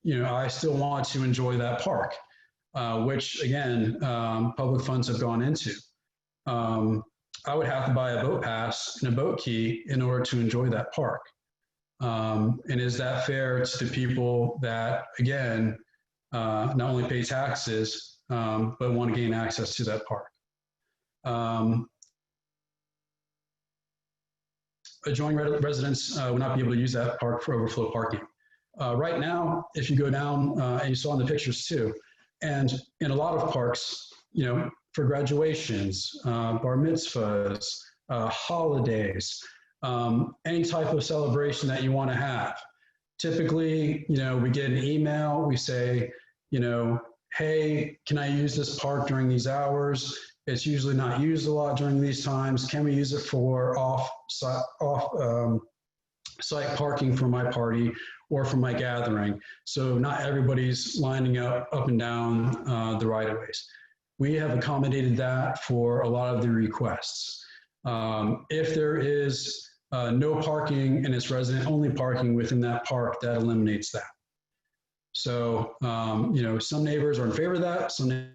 you know, I still want to enjoy that park, which again, public funds have gone into. I would have to buy a boat pass and a boat key in order to enjoy that park. And is that fair to the people that, again, not only pay taxes, but want to gain access to that park? Adjoining residents would not be able to use that park for overflow parking. Right now, if you go down, and you saw in the pictures too, and in a lot of parks, you know, for graduations, bar mitzvahs, holidays, any type of celebration that you want to have. Typically, you know, we get an email, we say, you know, hey, can I use this park during these hours? It's usually not used a lot during these times. Can we use it for off-site parking for my party or for my gathering? So not everybody's lining up and down the right-of-ways. We have accommodated that for a lot of the requests. If there is no parking and it's resident-only parking within that park, that eliminates that. So, you know, some neighbors are in favor of that. Some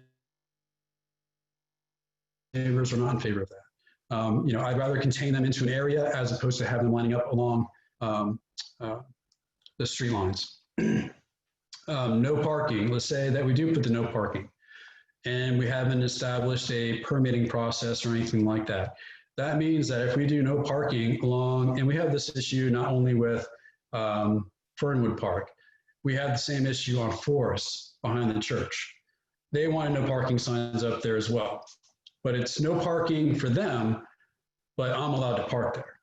neighbors are not in favor of that. You know, I'd rather contain them into an area as opposed to have them lining up along the street lines. No parking. Let's say that we do put the no parking, and we haven't established a permitting process or anything like that. That means that if we do no parking along, and we have this issue not only with Fernwood Park, we had the same issue on Forest behind the church. They wanted no parking signs up there as well. But it's no parking for them, but I'm allowed to park there.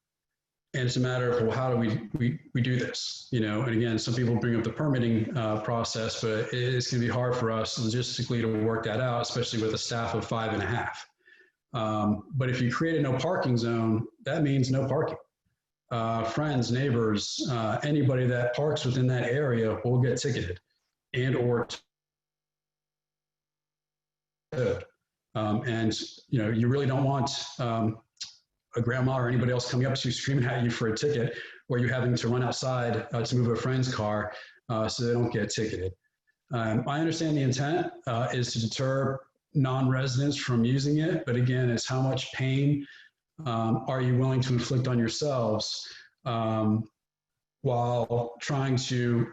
And it's a matter of, well, how do we do this? You know, and again, some people bring up the permitting process, but it's going to be hard for us logistically to work that out, especially with a staff of 5.5. But if you create a no parking zone, that means no parking. Friends, neighbors, anybody that parks within that area will get ticketed and or towed. And you know, you really don't want a grandma or anybody else coming up to you screaming at you for a ticket, or you having to run outside to move a friend's car so they don't get ticketed. I understand the intent is to deter non-residents from using it, but again, it's how much pain are you willing to inflict on yourselves while trying to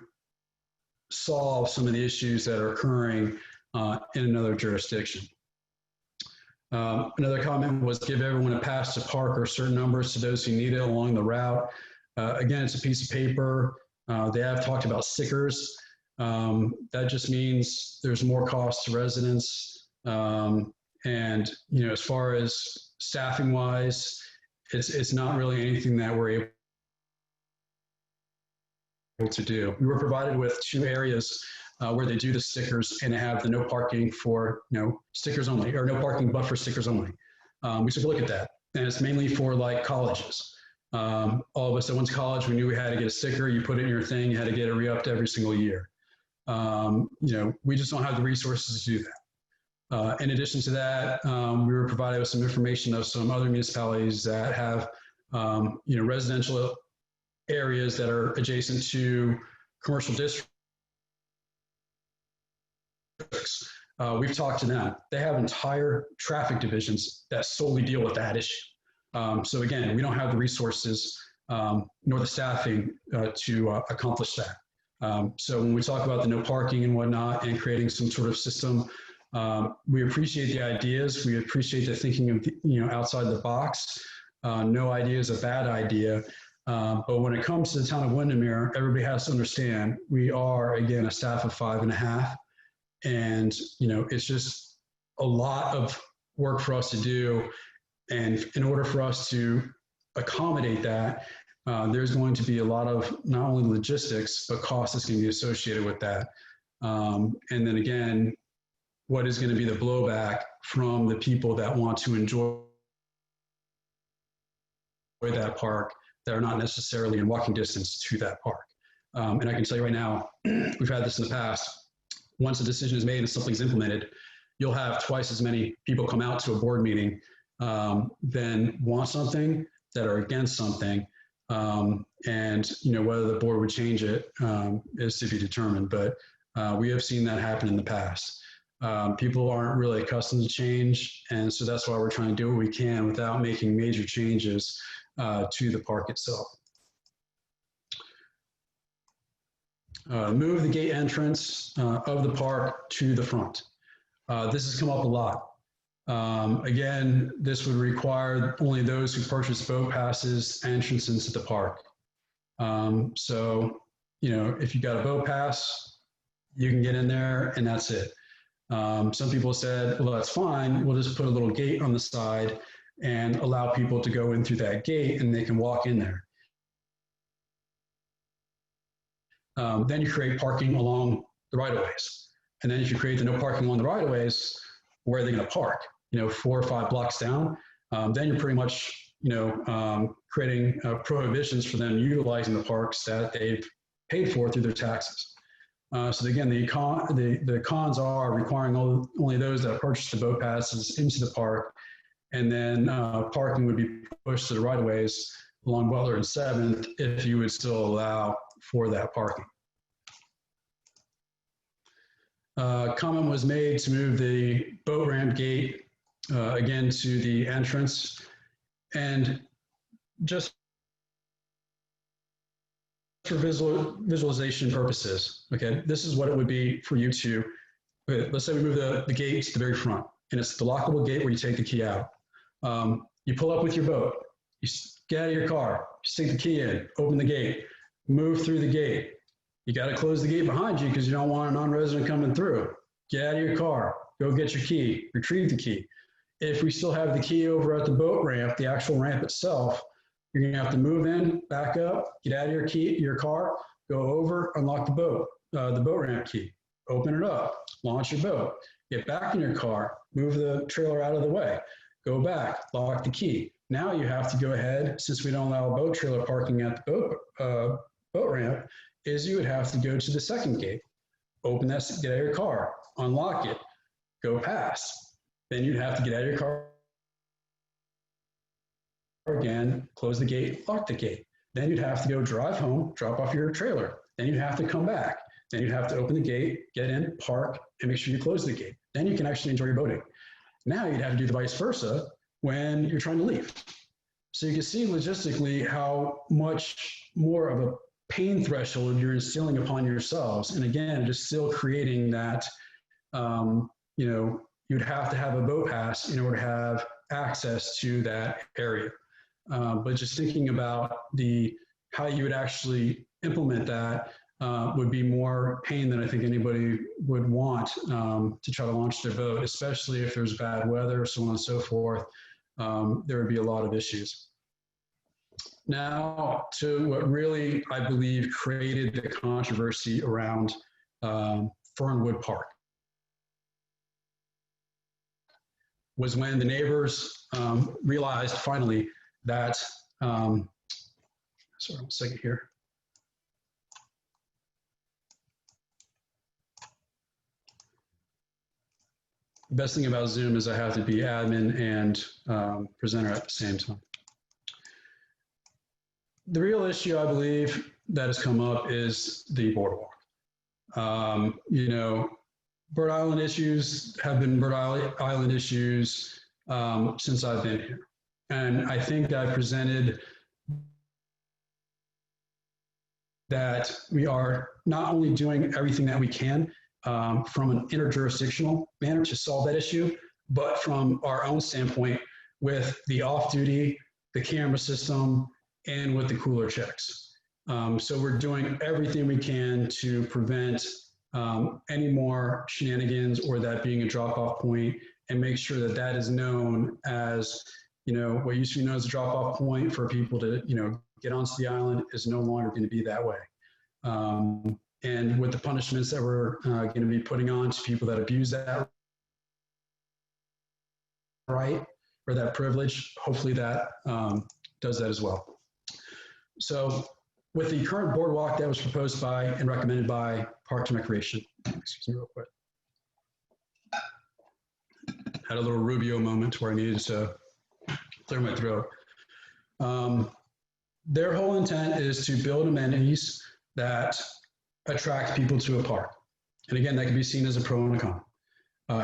solve some of the issues that are occurring in another jurisdiction. Another comment was give everyone a pass to park or certain numbers to those who need it along the route. Again, it's a piece of paper. They have talked about stickers. That just means there's more cost to residents. And, you know, as far as staffing wise, it's not really anything that we're able to do. We were provided with 2 areas where they do the stickers and have the no parking for, you know, stickers only, or no parking but for stickers only. We took a look at that, and it's mainly for like colleges. All of us that went to college, we knew we had to get a sticker. You put it in your thing, you had to get it re-upped every single year. You know, we just don't have the resources to do that. In addition to that, we were provided with some information of some other municipalities that have, you know, residential areas that are adjacent to commercial districts. We've talked to them. They have entire traffic divisions that solely deal with that issue. So again, we don't have the resources nor the staffing to accomplish that. So when we talk about the no parking and whatnot and creating some sort of system, we appreciate the ideas. We appreciate the thinking of, you know, outside the box. No idea is a bad idea. But when it comes to the town of Windermere, everybody has to understand we are, again, a staff of 5.5. And, you know, it's just a lot of work for us to do. And in order for us to accommodate that, there's going to be a lot of not only logistics, but cost that's going to be associated with that. And then again, what is going to be the blowback from the people that want to enjoy that park that are not necessarily in walking distance to that park. And I can tell you right now, we've had this in the past. Once a decision is made and something's implemented, you'll have twice as many people come out to a board meeting than want something that are against something. And, you know, whether the board would change it is to be determined. But we have seen that happen in the past. People aren't really accustomed to change. And so that's why we're trying to do what we can without making major changes to the park itself. Move the gate entrance of the park to the front. This has come up a lot. Again, this would require only those who purchase boat passes entrance into the park. So, you know, if you got a boat pass, you can get in there and that's it. Some people said, well, that's fine. We'll just put a little gate on the side and allow people to go in through that gate and they can walk in there. Then you create parking along the right-of-ways. And then if you create the no parking along the right-of-ways, where are they going to park? You know, 4 or 5 blocks down. Then you're pretty much, you know, creating prohibitions for them utilizing the parks that they've paid for through their taxes. So again, the cons are requiring only those that purchase the boat passes into the park, and then parking would be pushed to the right-of-ways along Butler and 7th if you would still allow for that parking. Comment was made to move the boat ramp gate again to the entrance, and just for visualization purposes, okay, this is what it would be for you to, let's say we move the gate to the very front, and it's the lockable gate where you take the key out. You pull up with your boat, you get out of your car, stick the key in, open the gate, move through the gate. You got to close the gate behind you because you don't want a non-resident coming through. Get out of your car, go get your key, retrieve the key. If we still have the key over at the boat ramp, the actual ramp itself, you're going to have to move in, back up, get out of your car, go over, unlock the boat ramp key, open it up, launch your boat, get back in your car, move the trailer out of the way, go back, lock the key. Now you have to go ahead, since we don't allow boat trailer parking at the boat ramp, is you would have to go to the second gate, open that, get out of your car, unlock it, go past. Then you'd have to get out of your car again, close the gate, lock the gate. Then you'd have to go drive home, drop off your trailer. Then you'd have to come back. Then you'd have to open the gate, get in, park, and make sure you close the gate. Then you can actually enjoy your boating. Now you'd have to do the vice versa when you're trying to leave. So you can see logistically how much more of a pain threshold you're instilling upon yourselves. And again, just still creating that, you'd have to have a boat pass in order to have access to that area. But just thinking about how you would actually implement that would be more pain than I think anybody would want to try to launch their boat, especially if there's bad weather, so on and so forth. There would be a lot of issues. Now, to what really, I believe, created the controversy around Fernwood Park was when the neighbors realized finally that, sorry, 1 second here. The best thing about Zoom is I have to be admin and presenter at the same time. The real issue, I believe, that has come up is the boardwalk. Bird Island issues have been Bird Island issues since I've been here. And I think that I presented that we are not only doing everything that we can from an interjurisdictional manner to solve that issue, but from our own standpoint with the off-duty, the camera system, and with the cooler checks. So we're doing everything we can to prevent any more shenanigans or that being a drop-off point, and make sure that that is known as, what used to be known as a drop-off point for people to, get onto the island is no longer going to be that way. And with the punishments that we're going to be putting on to people that abuse that right or that privilege, hopefully that does that as well. So with the current boardwalk that was proposed by and recommended by Parks and Recreation, excuse me real quick. Had a little Rubio moment where I needed to clear my throat. Their whole intent is to build amenities that attract people to a park. And again, that can be seen as a pro and a con.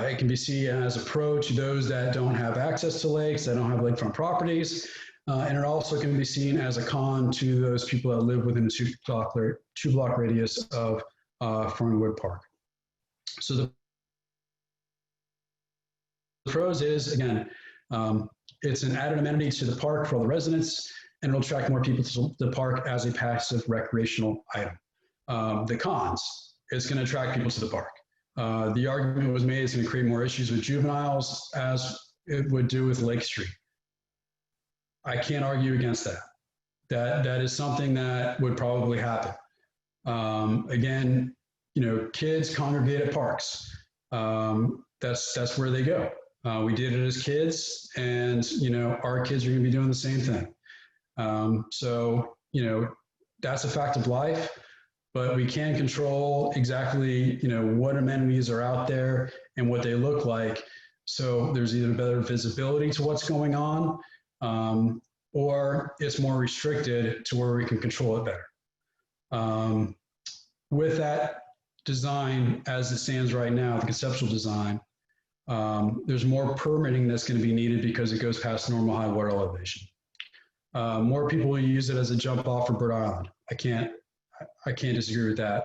It can be seen as a pro to those that don't have access to lakes, that don't have lakefront properties. And it also can be seen as a con to those people that live within a two-block radius of Fernwood Park. So the pros is, again, it's an added amenity to the park for all the residents, and it'll attract more people to the park as a passive recreational item. The cons, it's going to attract people to the park. The argument was made it's going to create more issues with juveniles as it would do with Lake Street. I can't argue against that. That is something that would probably happen. Again, kids congregate at parks. That's where they go. We did it as kids, and our kids are going to be doing the same thing. So that's a fact of life. But we can control exactly what amenities are out there and what they look like. So there's either better visibility to what's going on, or it's more restricted to where we can control it better. With that design as it stands right now, the conceptual design, there's more permitting that's going to be needed because it goes past normal high water elevation. More people will use it as a jump off for Bird Island. I can't disagree with that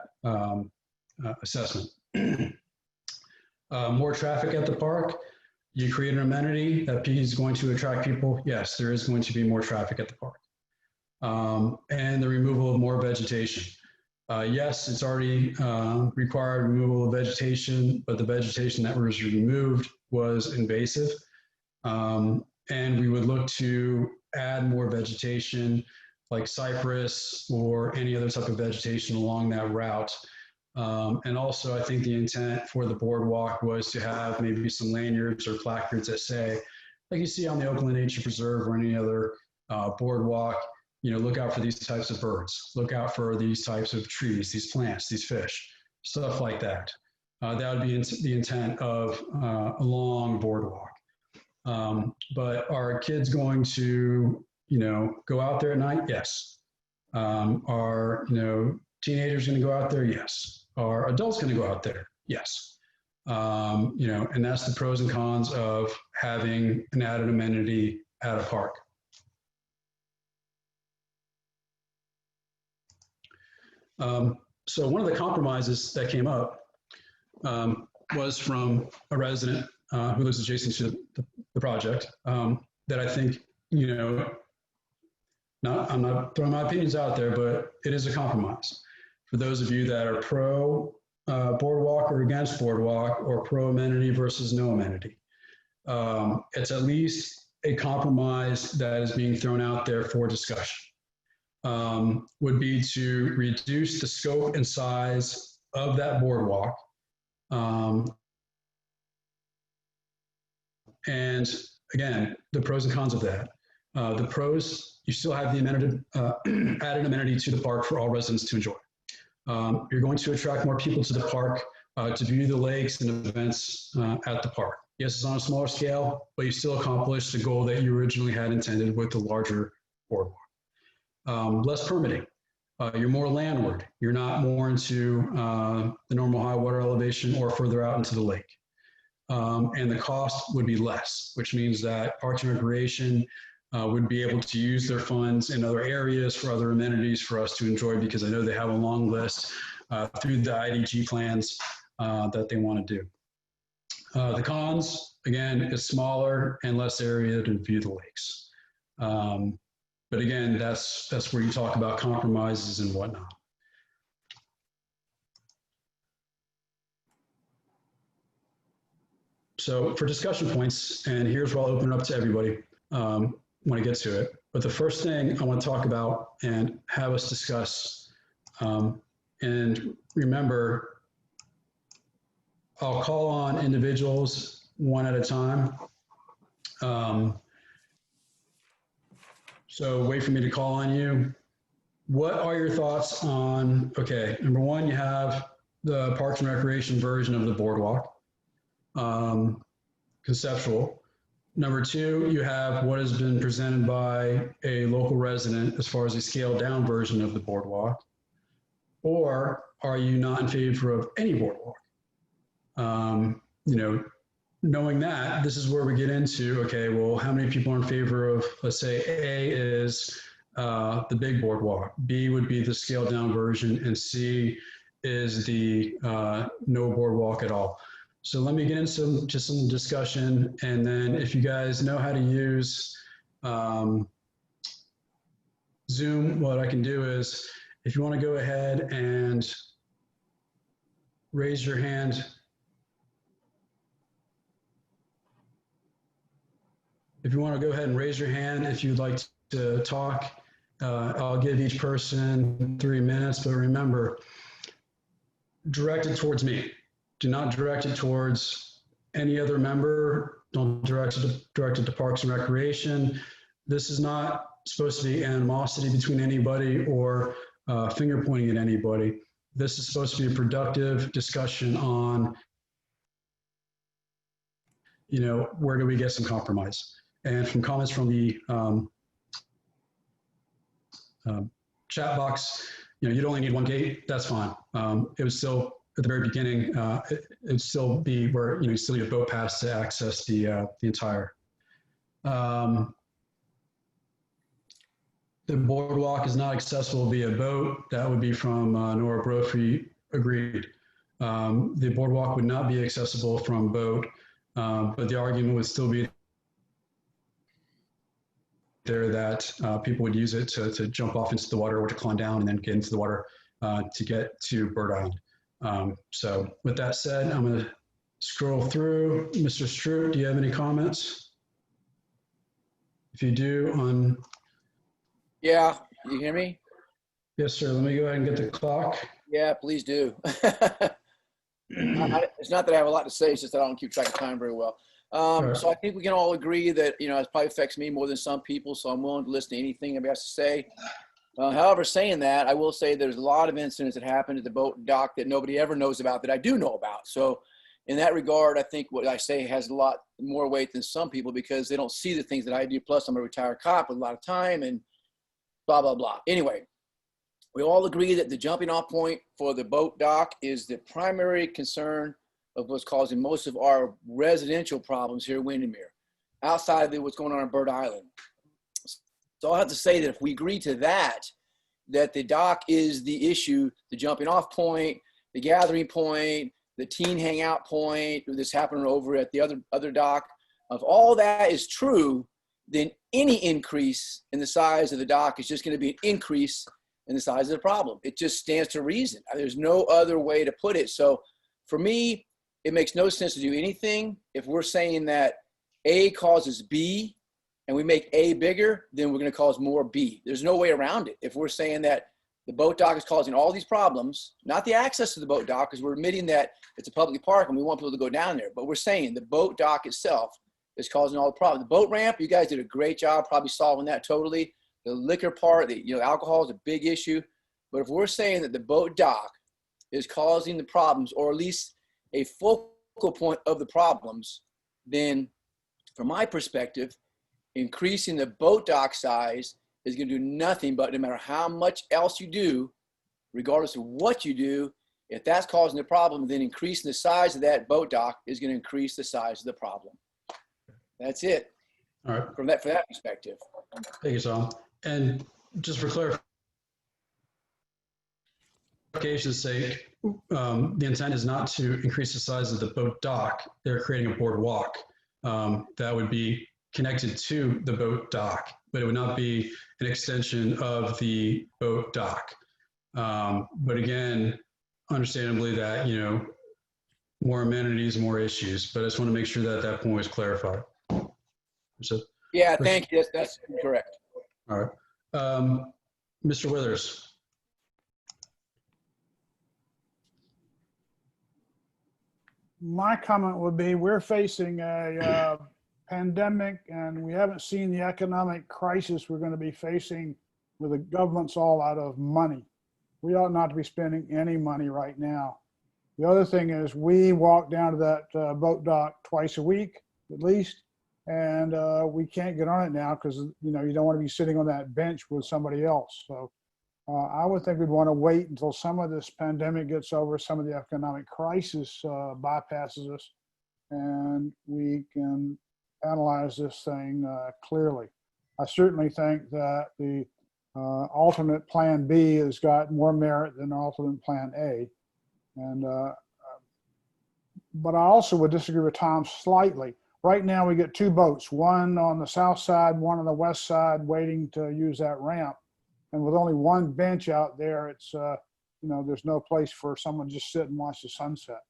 assessment. More traffic at the park. You create an amenity that is going to attract people. Yes, there is going to be more traffic at the park. And the removal of more vegetation. Yes, it's already required removal of vegetation, but the vegetation that was removed was invasive. And we would look to add more vegetation like cypress or any other type of vegetation along that route. And also, I think the intent for the boardwalk was to have maybe some lanyards or placards that say, like you see on the Oakland Nature Preserve or any other boardwalk, look out for these types of birds, look out for these types of trees, these plants, these fish, stuff like that. That would be the intent of a long boardwalk. But are kids going to, go out there at night? Yes. Are, teenagers going to go out there? Yes. Are adults going to go out there? Yes. And that's the pros and cons of having an added amenity at a park. So one of the compromises that came up was from a resident who lives adjacent to the project that I think, I'm not throwing my opinions out there, but it is a compromise. For those of you that are pro boardwalk or against boardwalk or pro amenity versus no amenity, it's at least a compromise that is being thrown out there for discussion. Would be to reduce the scope and size of that boardwalk. And again, the pros and cons of that. The pros, you still have the added amenity to the park for all residents to enjoy. You're going to attract more people to the park to view the lakes and events at the park. Yes, it's on a smaller scale, but you still accomplish the goal that you originally had intended with the larger boardwalk. Less permitting. You're more landward. You're not more into the normal high water elevation or further out into the lake. And the cost would be less, which means that Parks and Recreation would be able to use their funds in other areas for other amenities for us to enjoy, because I know they have a long list through the IDG plans that they want to do. The cons, again, is smaller and less area to view the lakes. But again, that's where you talk about compromises and whatnot. So for discussion points, and here's where I'll open it up to everybody when I get to it. But the first thing I want to talk about and have us discuss, and remember, I'll call on individuals one at a time. So wait for me to call on you. What are your thoughts on, okay, number one, you have the Parks and Recreation version of the boardwalk, conceptual. Number two, you have what has been presented by a local resident as far as a scaled down version of the boardwalk. Or are you not in favor of any boardwalk? Knowing that, this is where we get into, okay, well, how many people are in favor of, let's say A is the big boardwalk, B would be the scaled down version, and C is the no boardwalk at all. So let me get into just some discussion, and then if you guys know how to use Zoom, what I can do is, if you want to go ahead and raise your hand. If you want to go ahead and raise your hand, if you'd like to talk, I'll give each person 3 minutes, but remember, direct it towards me. Do not direct it towards any other member. Don't direct it to Parks and Recreation. This is not supposed to be animosity between anybody or finger pointing at anybody. This is supposed to be a productive discussion on, where do we get some compromise? And from comments from the chat box, you'd only need one gate. That's fine. It was still at the very beginning. It would still be where you still need a boat pass to access the entire. The boardwalk is not accessible via boat. That would be from Nora Brophy. Agreed. The boardwalk would not be accessible from boat, but the argument would still be there that people would use it to jump off into the water or to climb down and then get into the water to get to Bird Island. So with that said, I'm going to scroll through. Mr. Stroop, do you have any comments? If you do, Yeah, you hear me? yes, sir. Let me go ahead and get the clock. Yeah, please do. It's not that I have a lot to say, it's just that I don't keep track of time very well. Right. So I think we can all agree that, it probably affects me more than some people, so I'm willing to listen to anything anybody has to say. However, saying that, I will say there's a lot of incidents that happen at the boat dock that nobody ever knows about that I do know about. So in that regard, I think what I say has a lot more weight than some people because they don't see the things that I do. Plus, I'm a retired cop with a lot of time and blah, blah, blah. Anyway, we all agree that the jumping off point for the boat dock is the primary concern of what's causing most of our residential problems here in Windermere, outside of what's going on in Bird Island. So I'll have to say that if we agree to that, that the dock is the issue, the jumping off point, the gathering point, the teen hangout point, this happened over at the other dock, if all that is true, then any increase in the size of the dock is just going to be an increase in the size of the problem. It just stands to reason. There's no other way to put it. So for me, it makes no sense to do anything. If we're saying that A causes B and we make A bigger, then we're going to cause more B. There's no way around it. If we're saying that the boat dock is causing all these problems, not the access to the boat dock, because we're admitting that it's a public park and we want people to go down there, but we're saying the boat dock itself is causing all the problems. The boat ramp, you guys did a great job probably solving that totally. The liquor part, alcohol is a big issue. But if we're saying that the boat dock is causing the problems, or at least a focal point of the problems, then from my perspective, increasing the boat dock size is going to do nothing but, no matter how much else you do, regardless of what you do, if that's causing the problem, then increasing the size of that boat dock is going to increase the size of the problem. That's it. All right. From that perspective. Thank you, Tom. And just for clarification's sake, the intent is not to increase the size of the boat dock. They're creating a boardwalk that would be connected to the boat dock, but it would not be an extension of the boat dock. But again, understandably that, more amenities, more issues, but I just want to make sure that that point was clarified. So, Yeah, thank you. That's correct. all right. Mr. Withers. My comment would be we're facing a pandemic and we haven't seen the economic crisis we're going to be facing with the government's all out of money. We ought not to be spending any money right now. The other thing is we walk down to that boat dock twice a week at least, and we can't get on it now because you don't want to be sitting on that bench with somebody else. So I would think we'd want to wait until some of this pandemic gets over, some of the economic crisis bypasses us, and we can analyze this thing clearly. I certainly think that the alternate plan B has got more merit than alternate plan A. And but I also would disagree with Tom slightly. Right now we get two boats, one on the south side, one on the west side, waiting to use that ramp. And with only one bench out there, it's there's no place for someone to just sit and watch the sunset.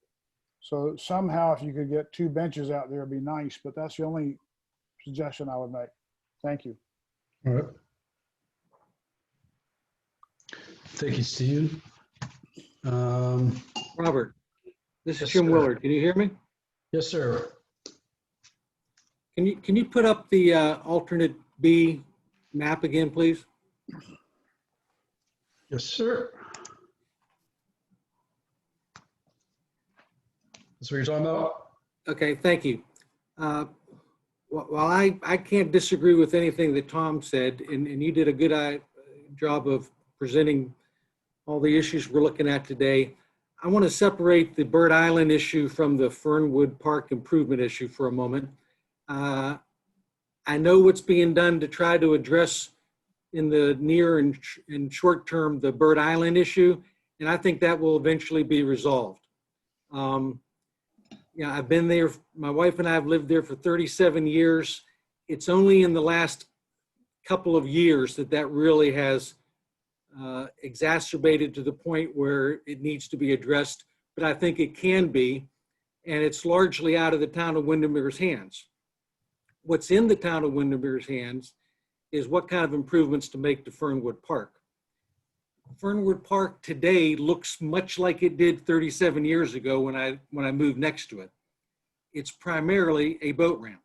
So somehow if you could get two benches out there, it'd be nice, but that's the only suggestion I would make. Thank you. All right. Thank you, Steve. Robert, this is Yes, Jim sir. Willard. Can you hear me? Yes, sir. Can you put up the alternate B map again, please? Yes, sir. That's what you're talking about? Okay, thank you. While I can't disagree with anything that Tom said, and you did a good job of presenting all the issues we're looking at today, I want to separate the Bird Island issue from the Fernwood Park improvement issue for a moment. I know what's being done to try to address in the near and short term the Bird Island issue, and I think that will eventually be resolved. I've been there, my wife and I have lived there for 37 years. It's only in the last couple of years that really has exacerbated to the point where it needs to be addressed, but I think it can be, and it's largely out of the town of Windermere's hands. What's in the town of Windermere's hands is what kind of improvements to make to Fernwood Park. Fernwood Park today looks much like it did 37 years ago when I moved next to it. It's primarily a boat ramp.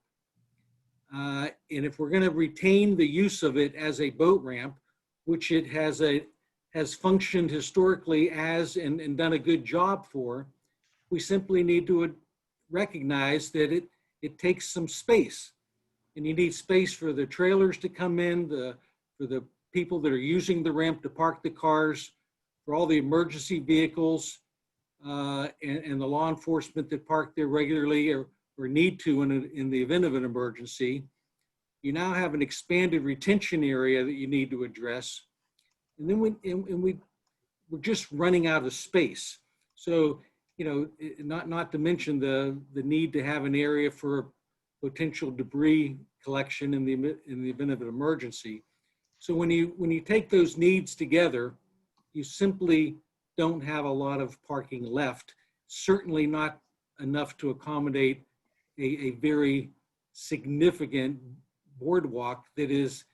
And if we're going to retain the use of it as a boat ramp, which it has functioned historically as and done a good job for, we simply need to recognize that it takes some space. And you need space for the trailers to come in, for the people that are using the ramp to park the cars, for all the emergency vehicles, and the law enforcement that park there regularly or need to in the event of an emergency. You now have an expanded retention area that you need to address. And then we're just running out of space. So, you know, not to mention the need to have an area for potential debris collection in the event of an emergency. So when you take those needs together, you simply don't have a lot of parking left, certainly not enough to accommodate a very significant boardwalk that is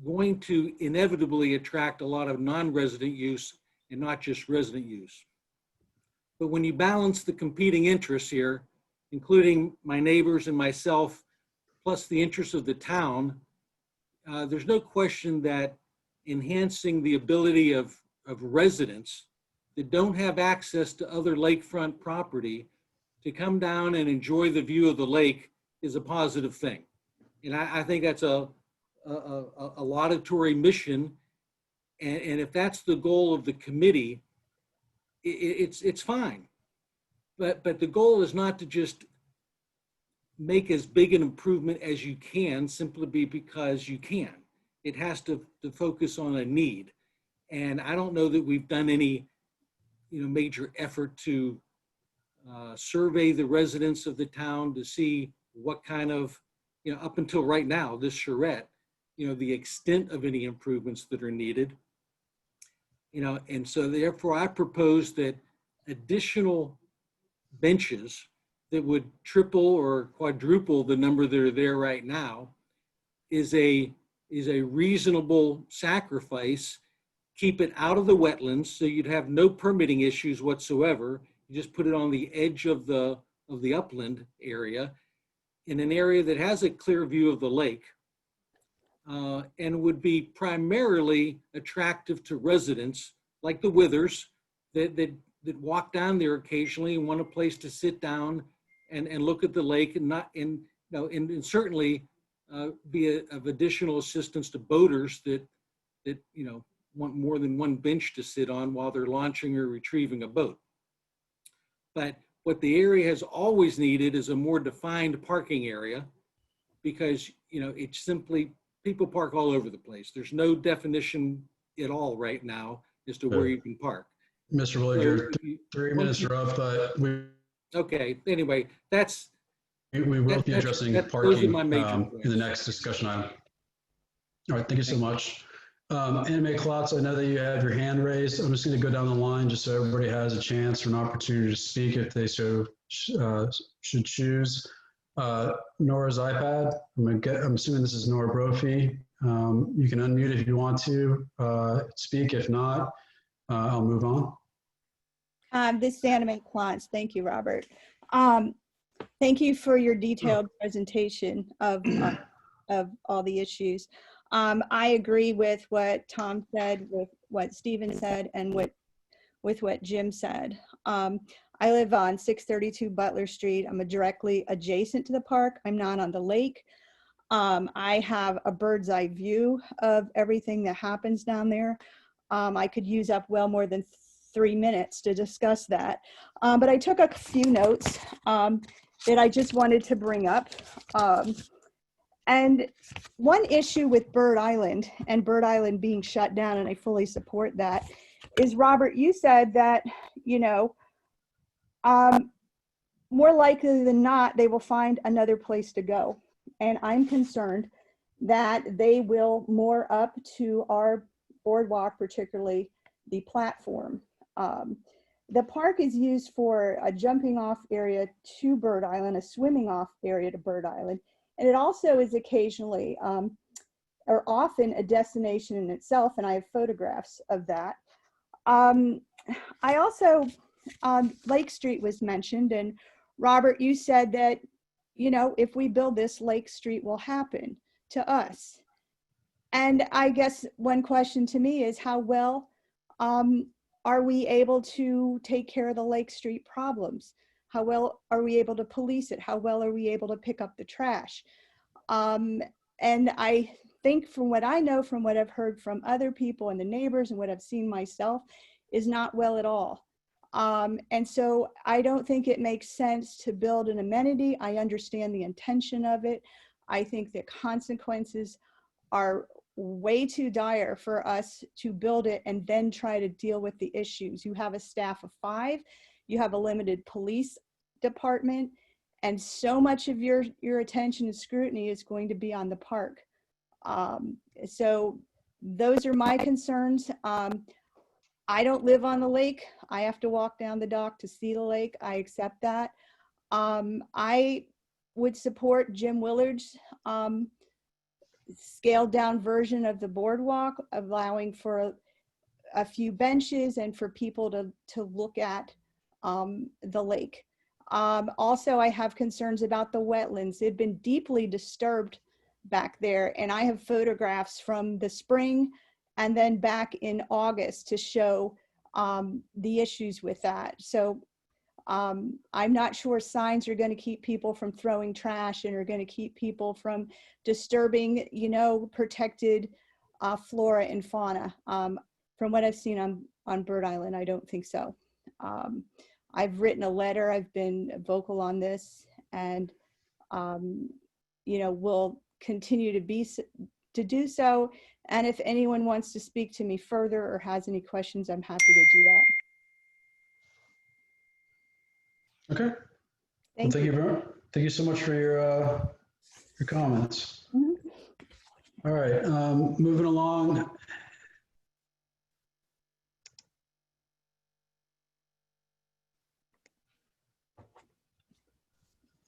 going to inevitably attract a lot of non-resident use and not just resident use. But when you balance the competing interests here, including my neighbors and myself, plus the interests of the town, there's no question that enhancing the ability of residents that don't have access to other lakefront property to come down and enjoy the view of the lake is a positive thing. And I think that's a laudatory mission. And if that's the goal of the committee, it's fine. But the goal is not to just make as big an improvement as you can simply because you can. It has to focus on a need. And I don't know that we've done any, major effort to survey the residents of the town to see what kind of, up until right now, this charrette, the extent of any improvements that are needed. And so therefore I propose that additional benches that would triple or quadruple the number that are there right now is a reasonable sacrifice. Keep it out of the wetlands so you'd have no permitting issues whatsoever. You just put it on the edge of the upland area in an area that has a clear view of the lake, and would be primarily attractive to residents like the Withers that walk down there occasionally and want a place to sit down and look at the lake and certainly be of additional assistance to boaters that want more than one bench to sit on while they're launching or retrieving a boat. But what the area has always needed is a more defined parking area, because it's simply, people park all over the place. There's no definition at all right now as to where you can park. Mr. Williger, 3 minutes are up, but okay, anyway, we will be addressing those are parking my major in the next discussion item. All right, thank you so much. Anime Klotz, I know that you have your hand raised. I'm just going to go down the line just so everybody has a chance or an opportunity to speak if they so should choose. Nora's iPad, I'm assuming this is Nora Brophy. You can unmute if you want to speak. If not, I'll move on. This is Anime Klotz. Thank you, Robert. Thank you for your detailed presentation of all the issues. I agree with what Tom said, with what Stephen said, and with what Jim said. I live on 632 Butler Street. I'm directly adjacent to the park. I'm not on the lake. I have a bird's eye view of everything that happens down there. I could use up well more than 3 minutes to discuss that. But I took a few notes that I just wanted to bring up. And one issue with Bird Island and Bird Island being shut down, and I fully support that, is, Robert, you said that, more likely than not, they will find another place to go. And I'm concerned that they will moor up to our boardwalk, particularly the platform. The park is used for a jumping off area to Bird Island, a swimming off area to Bird Island. And it also is occasionally, or often, a destination in itself, and I have photographs of that. I also, Lake Street was mentioned, and Robert, you said that, you know, if we build this, Lake Street will happen to us. And I guess one question to me is, how well are we able to take care of the Lake Street problems? How well are we able to police it? How well are we able to pick up the trash? And I think from what I know, from what I've heard from other people and the neighbors and what I've seen myself, is not well at all. And so I don't think it makes sense to build an amenity. I understand the intention of it. I think the consequences are way too dire for us to build it and then try to deal with the issues. You have a staff of 5, you have a limited police department, and so much of your attention and scrutiny is going to be on the park. So those are my concerns. I don't live on the lake. I have to walk down the dock to see the lake. I accept that. I would support Jim Willard's scaled down version of the boardwalk, allowing for a few benches and for people to look at the lake. Also, I have concerns about the wetlands. They've been deeply disturbed back there, and I have photographs from the spring and then back in August to show the issues with that. So I'm not sure signs are going to keep people from throwing trash and are going to keep people from disturbing, you know, protected flora and fauna. From what I've seen on Bird Island, I don't think so. I've written a letter, I've been vocal on this, and you know, will continue to do so. And if anyone wants to speak to me further or has any questions, I'm happy to do that. Okay. Thank you very much. Thank you so much for your comments. Mm-hmm. All right, moving along.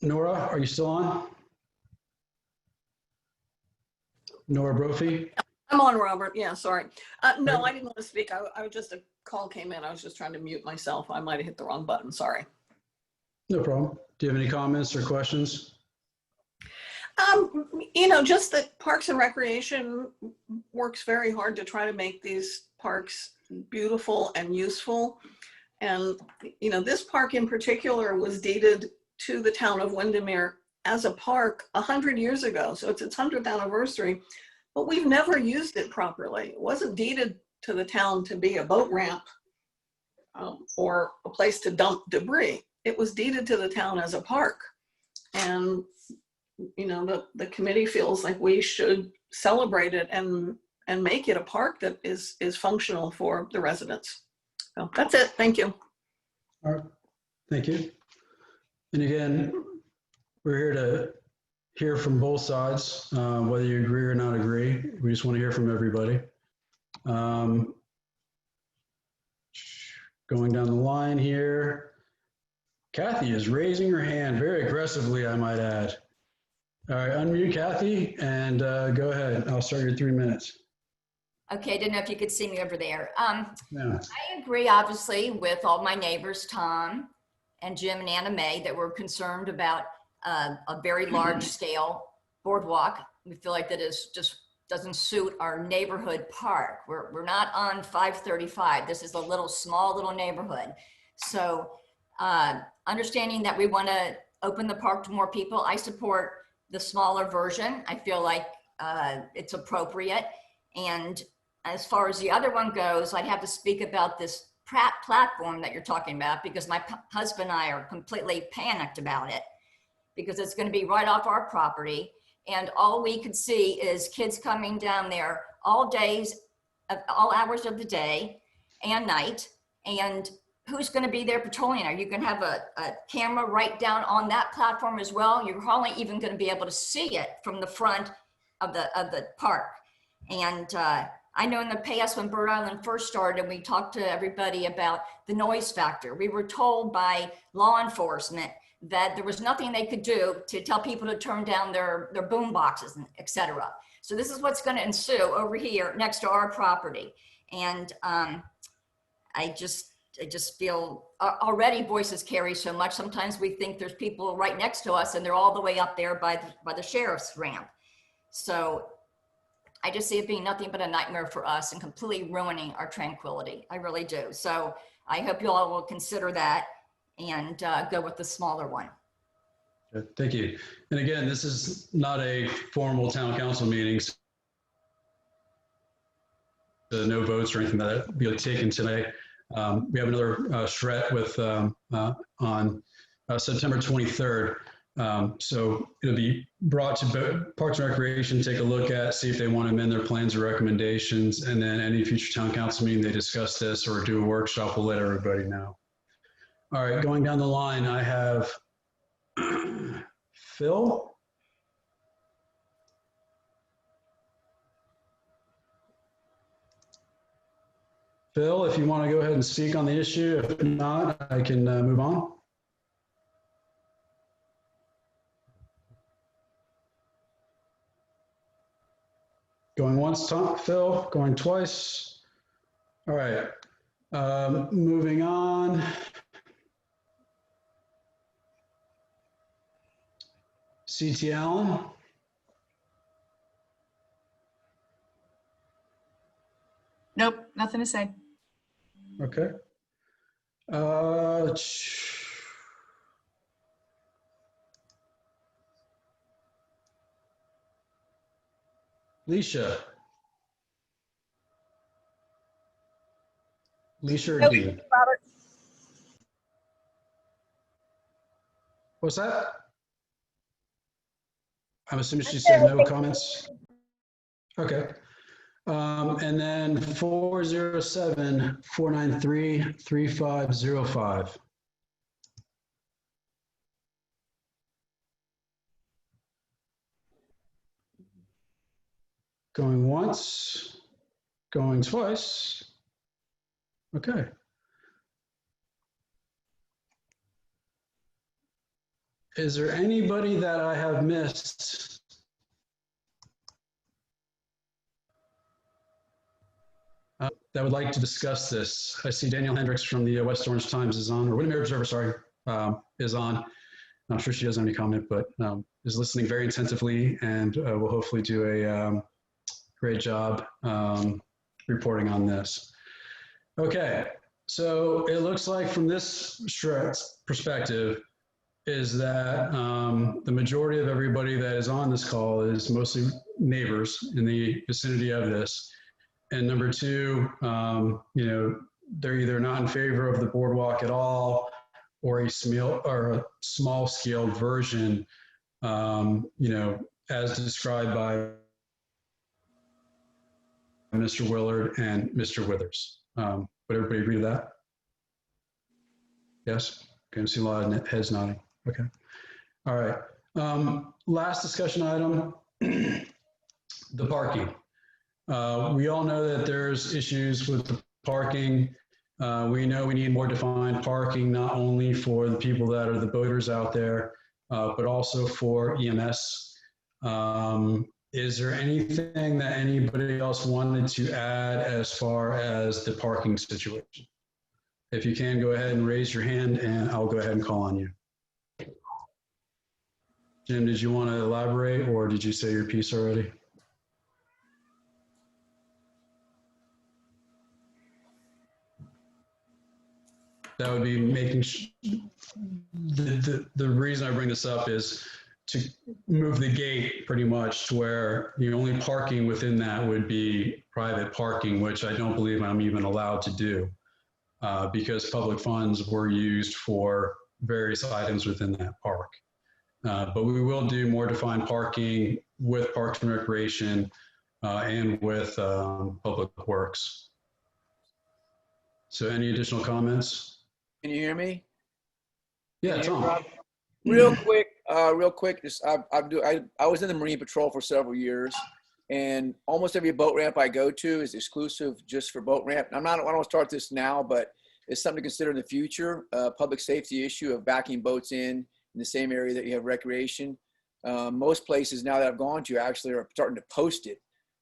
Nora, are you still on? Nora Brophy? I'm on, Robert. Yeah, sorry. No, I didn't want to speak. I was just, a call came in. I was just trying to mute myself. I might have hit the wrong button. Sorry. No problem. Do you have any comments or questions? You know, just that Parks and Recreation works very hard to try to make these parks beautiful and useful. And, you know, this park in particular was deeded to the town of Windermere as a park 100 years ago. So it's its 100th anniversary, but we've never used it properly. It wasn't deeded to the town to be a boat ramp or a place to dump debris. It was deeded to the town as a park. And, you know, the committee feels like we should celebrate it and make it a park that is functional for the residents. So that's it. Thank you. All right. Thank you. And again, we're here to hear from both sides, whether you agree or not agree. We just want to hear from everybody. Going down the line here. Kathy is raising her hand very aggressively, I might add. All right, unmute Kathy and go ahead. I'll start your 3 minutes. Okay, didn't know if you could see me over there. Yeah. I agree, obviously, with all my neighbors, Tom and Jim and Anna Mae, that we're concerned about a very large scale boardwalk. We feel like that is just doesn't suit our neighborhood park. We're not on 535. This is a small little neighborhood. So understanding that we want to open the park to more people, I support the smaller version. I feel like it's appropriate. And as far as the other one goes, I'd have to speak about this platform that you're talking about, because my husband and I are completely panicked about it, because it's going to be right off our property. And all we could see is kids coming down there all days, all hours of the day and night. And who's going to be there patrolling? Are you going to have a camera right down on that platform as well? You're hardly even going to be able to see it from the front of the park. And I know in the past when Bird Island first started, we talked to everybody about the noise factor. We were told by law enforcement that there was nothing they could do to tell people to turn down their boom boxes, et cetera. So this is what's going to ensue over here next to our property. And I just feel already voices carry so much. Sometimes we think there's people right next to us and they're all the way up there by the sheriff's ramp. So I just see it being nothing but a nightmare for us and completely ruining our tranquility. I really do. So I hope you all will consider that and go with the smaller one. Thank you. And again, this is not a formal town council meeting. So no votes or anything that will be taken today. We have another charrette with on September 23rd. So it'll be brought to Parks and Recreation, take a look at, see if they want to amend their plans or recommendations, and then any future town council meeting they discuss this or do a workshop, we'll let everybody know. All right, going down the line, I have Phil. Phil, if you want to go ahead and speak on the issue. If not, I can move on. Going once, Phil, going twice. All right, moving on. C.T. Allen. Nope, nothing to say. Okay. Leisha. Leisha or Dean? Robert. What's that? I'm assuming she said no comments. Okay. And then 407-493-3505. Going once, going twice. Okay. Is there anybody that I have missed? That would like to discuss this? I see Danielle Hendricks from the West Orange Times is on, or Windermere Observer, sorry, is on. I'm sure she doesn't have any comment, but is listening very attentively and will hopefully do a great job reporting on this. Okay, so it looks like from this perspective is that the majority of everybody that is on this call is mostly neighbors in the vicinity of this. And number two, you know, they're either not in favor of the boardwalk at all or a small scale version, you know, as described by Mr. Willard and Mr. Withers. Would everybody agree to that? Yes? Okay, I see a lot of heads nodding. Okay. All right. Last discussion item, the parking. We all know that there's issues with the parking. We know we need more defined parking, not only for the people that are the boaters out there, but also for EMS. Is there anything that anybody else wanted to add as far as the parking situation? If you can, go ahead and raise your hand and I'll go ahead and call on you. Jim, did you want to elaborate or did you say your piece already? That would be making the reason I bring this up is to move the gate pretty much to where the only parking within that would be private parking, which I don't believe I'm even allowed to do because public funds were used for various items within that park. But we will do more defined parking with Parks and Recreation and with Public Works. So any additional comments? Can you hear me? Yeah, Tom. Real quick, just I was in the Marine Patrol for several years, And almost every boat ramp I go to is exclusive just for boat ramp. I don't want to start this now, but it's something to consider in the future. Public safety issue of backing boats in the same area that you have recreation. Most places now that I've gone to actually are starting to post it,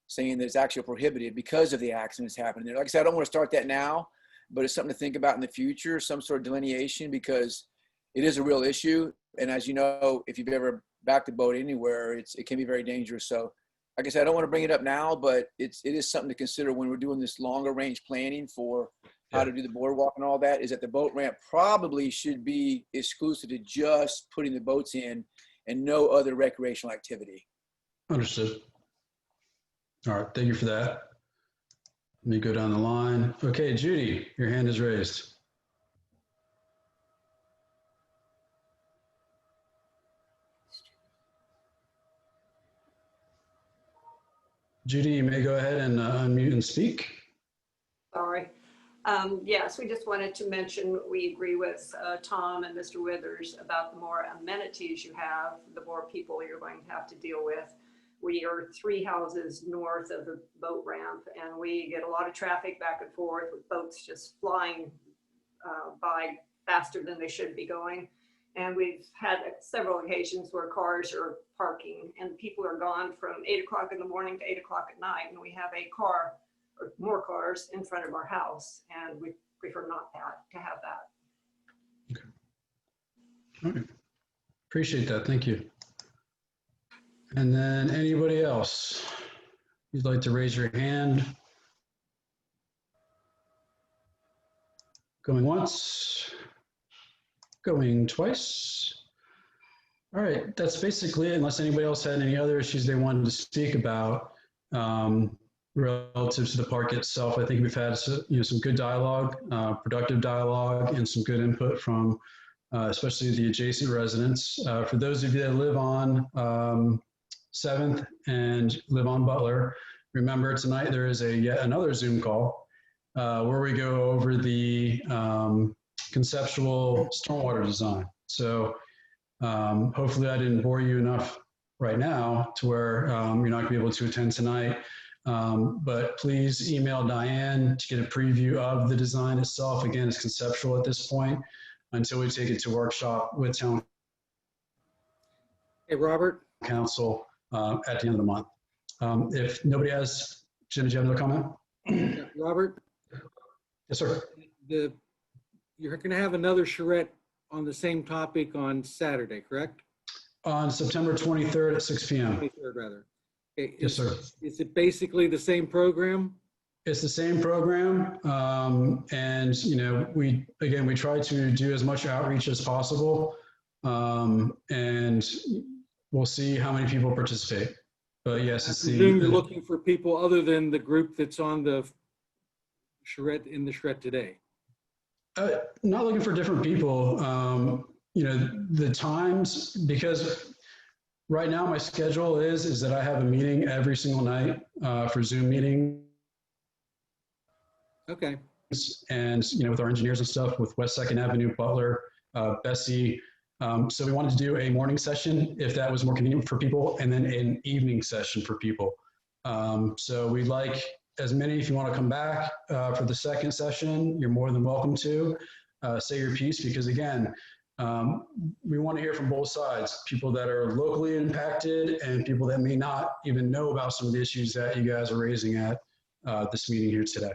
saying that it's actually prohibited because of the accidents happening there. Like I said, I don't want to start that now, but it's something to think about in the future, some sort of delineation, because it is a real issue. And as you know, if you've ever backed a boat anywhere, it can be very dangerous. So like I said, I don't want to bring it up now, but it is something to consider when we're doing this longer range planning for how to do the boardwalk and all that, is that the boat ramp probably should be exclusive to just putting the boats in and no other recreational activity. Understood. All right, thank you for that. Let me go down the line. Okay, Judy, your hand is raised. Judy, you may go ahead and unmute and speak. Sorry. Yes, we just wanted to mention we agree with Tom and Mr. Withers about the more amenities you have, the more people you're going to have to deal with. We are 3 houses north of the boat ramp, and we get a lot of traffic back and forth with boats just flying by faster than they should be going. And we've had several occasions where cars are parking and people are gone from 8 o'clock in the morning to 8 o'clock at night, and we have a car or more cars in front of our house, and we prefer not to have that. Okay. All right. Appreciate that. Thank you. And then anybody else you'd like to raise your hand? Going once, going twice. All right, that's basically it, unless anybody else had any other issues they wanted to speak about relative to the park itself. I think we've had some good dialogue, productive dialogue, and some good input from especially the adjacent residents. For those of you that live on 7th and live on Butler, remember tonight there is yet another Zoom call where we go over the conceptual stormwater design. So hopefully I didn't bore you enough right now to where you're not gonna be able to attend tonight. But please email Diane to get a preview of the design itself. Again, it's conceptual at this point until we take it to workshop with town. Hey, Robert. Council at the end of the month. If nobody has, Jim, do you have another comment? Robert? Yes, sir. You're going to have another charrette on the same topic on Saturday, correct? On September 23rd at 6 p.m. 23rd, rather. Okay. Yes, sir. Is it basically the same program? It's the same program. And, we try to do as much outreach as possible. And we'll see how many people participate. But yes, it's you're looking for people other than the group that's on the charrette in the charrette today. Not looking for different people. The times, because right now my schedule is that I have a meeting every single night for Zoom meeting. Okay. And, with our engineers and stuff with West 2nd Avenue, Butler, Bessie. So we wanted to do a morning session if that was more convenient for people, and then an evening session for people. So we'd like as many, if you want to come back for the second session, you're more than welcome to say your piece, because again, we want to hear from both sides, people that are locally impacted and people that may not even know about some of the issues that you guys are raising at this meeting here today.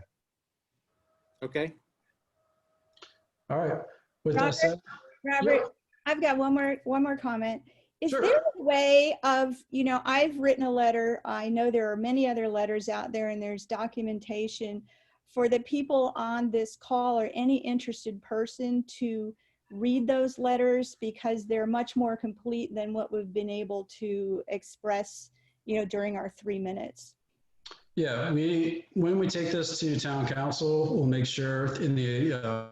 Okay. All right. With that said, Robert, yeah. I've got one more comment. Is Sure. there a way of, I've written a letter. I know there are many other letters out there, and there's documentation for the people on this call or any interested person to read those letters, because they're much more complete than what we've been able to express, during our 3 minutes. Yeah, when we take this to town council, we'll make sure in the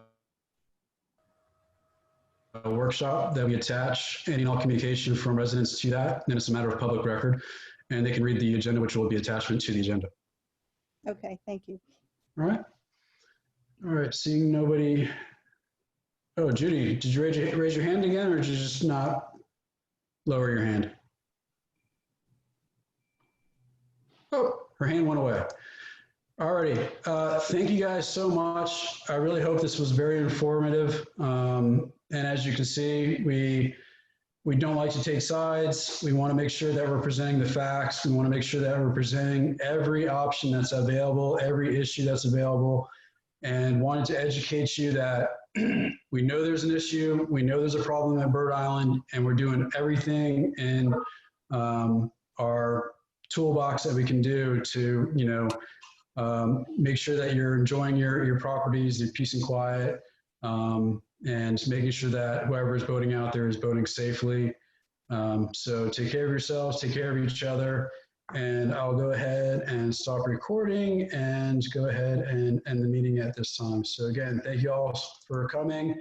workshop that we attach any and all communication from residents to that, and it's a matter of public record, and they can read the agenda, which will be attachment to the agenda. Okay, thank you. All right. All right, seeing nobody. Oh, Judy, did you raise your hand again, or did you just not lower your hand? Oh, her hand went away. Alrighty, thank you guys so much. I really hope this was very informative. And as you can see, we don't like to take sides. We want to make sure that we're presenting the facts. We want to make sure that we're presenting every option that's available, every issue that's available, and wanted to educate you that we know there's an issue. We know there's a problem at Bird Island, and we're doing everything in our toolbox that we can do to, make sure that you're enjoying your properties in peace and quiet, and making sure that whoever is boating out there is boating safely. So take care of yourselves, take care of each other, and I'll go ahead and stop recording and go ahead and end the meeting at this time. So again, thank you all for coming.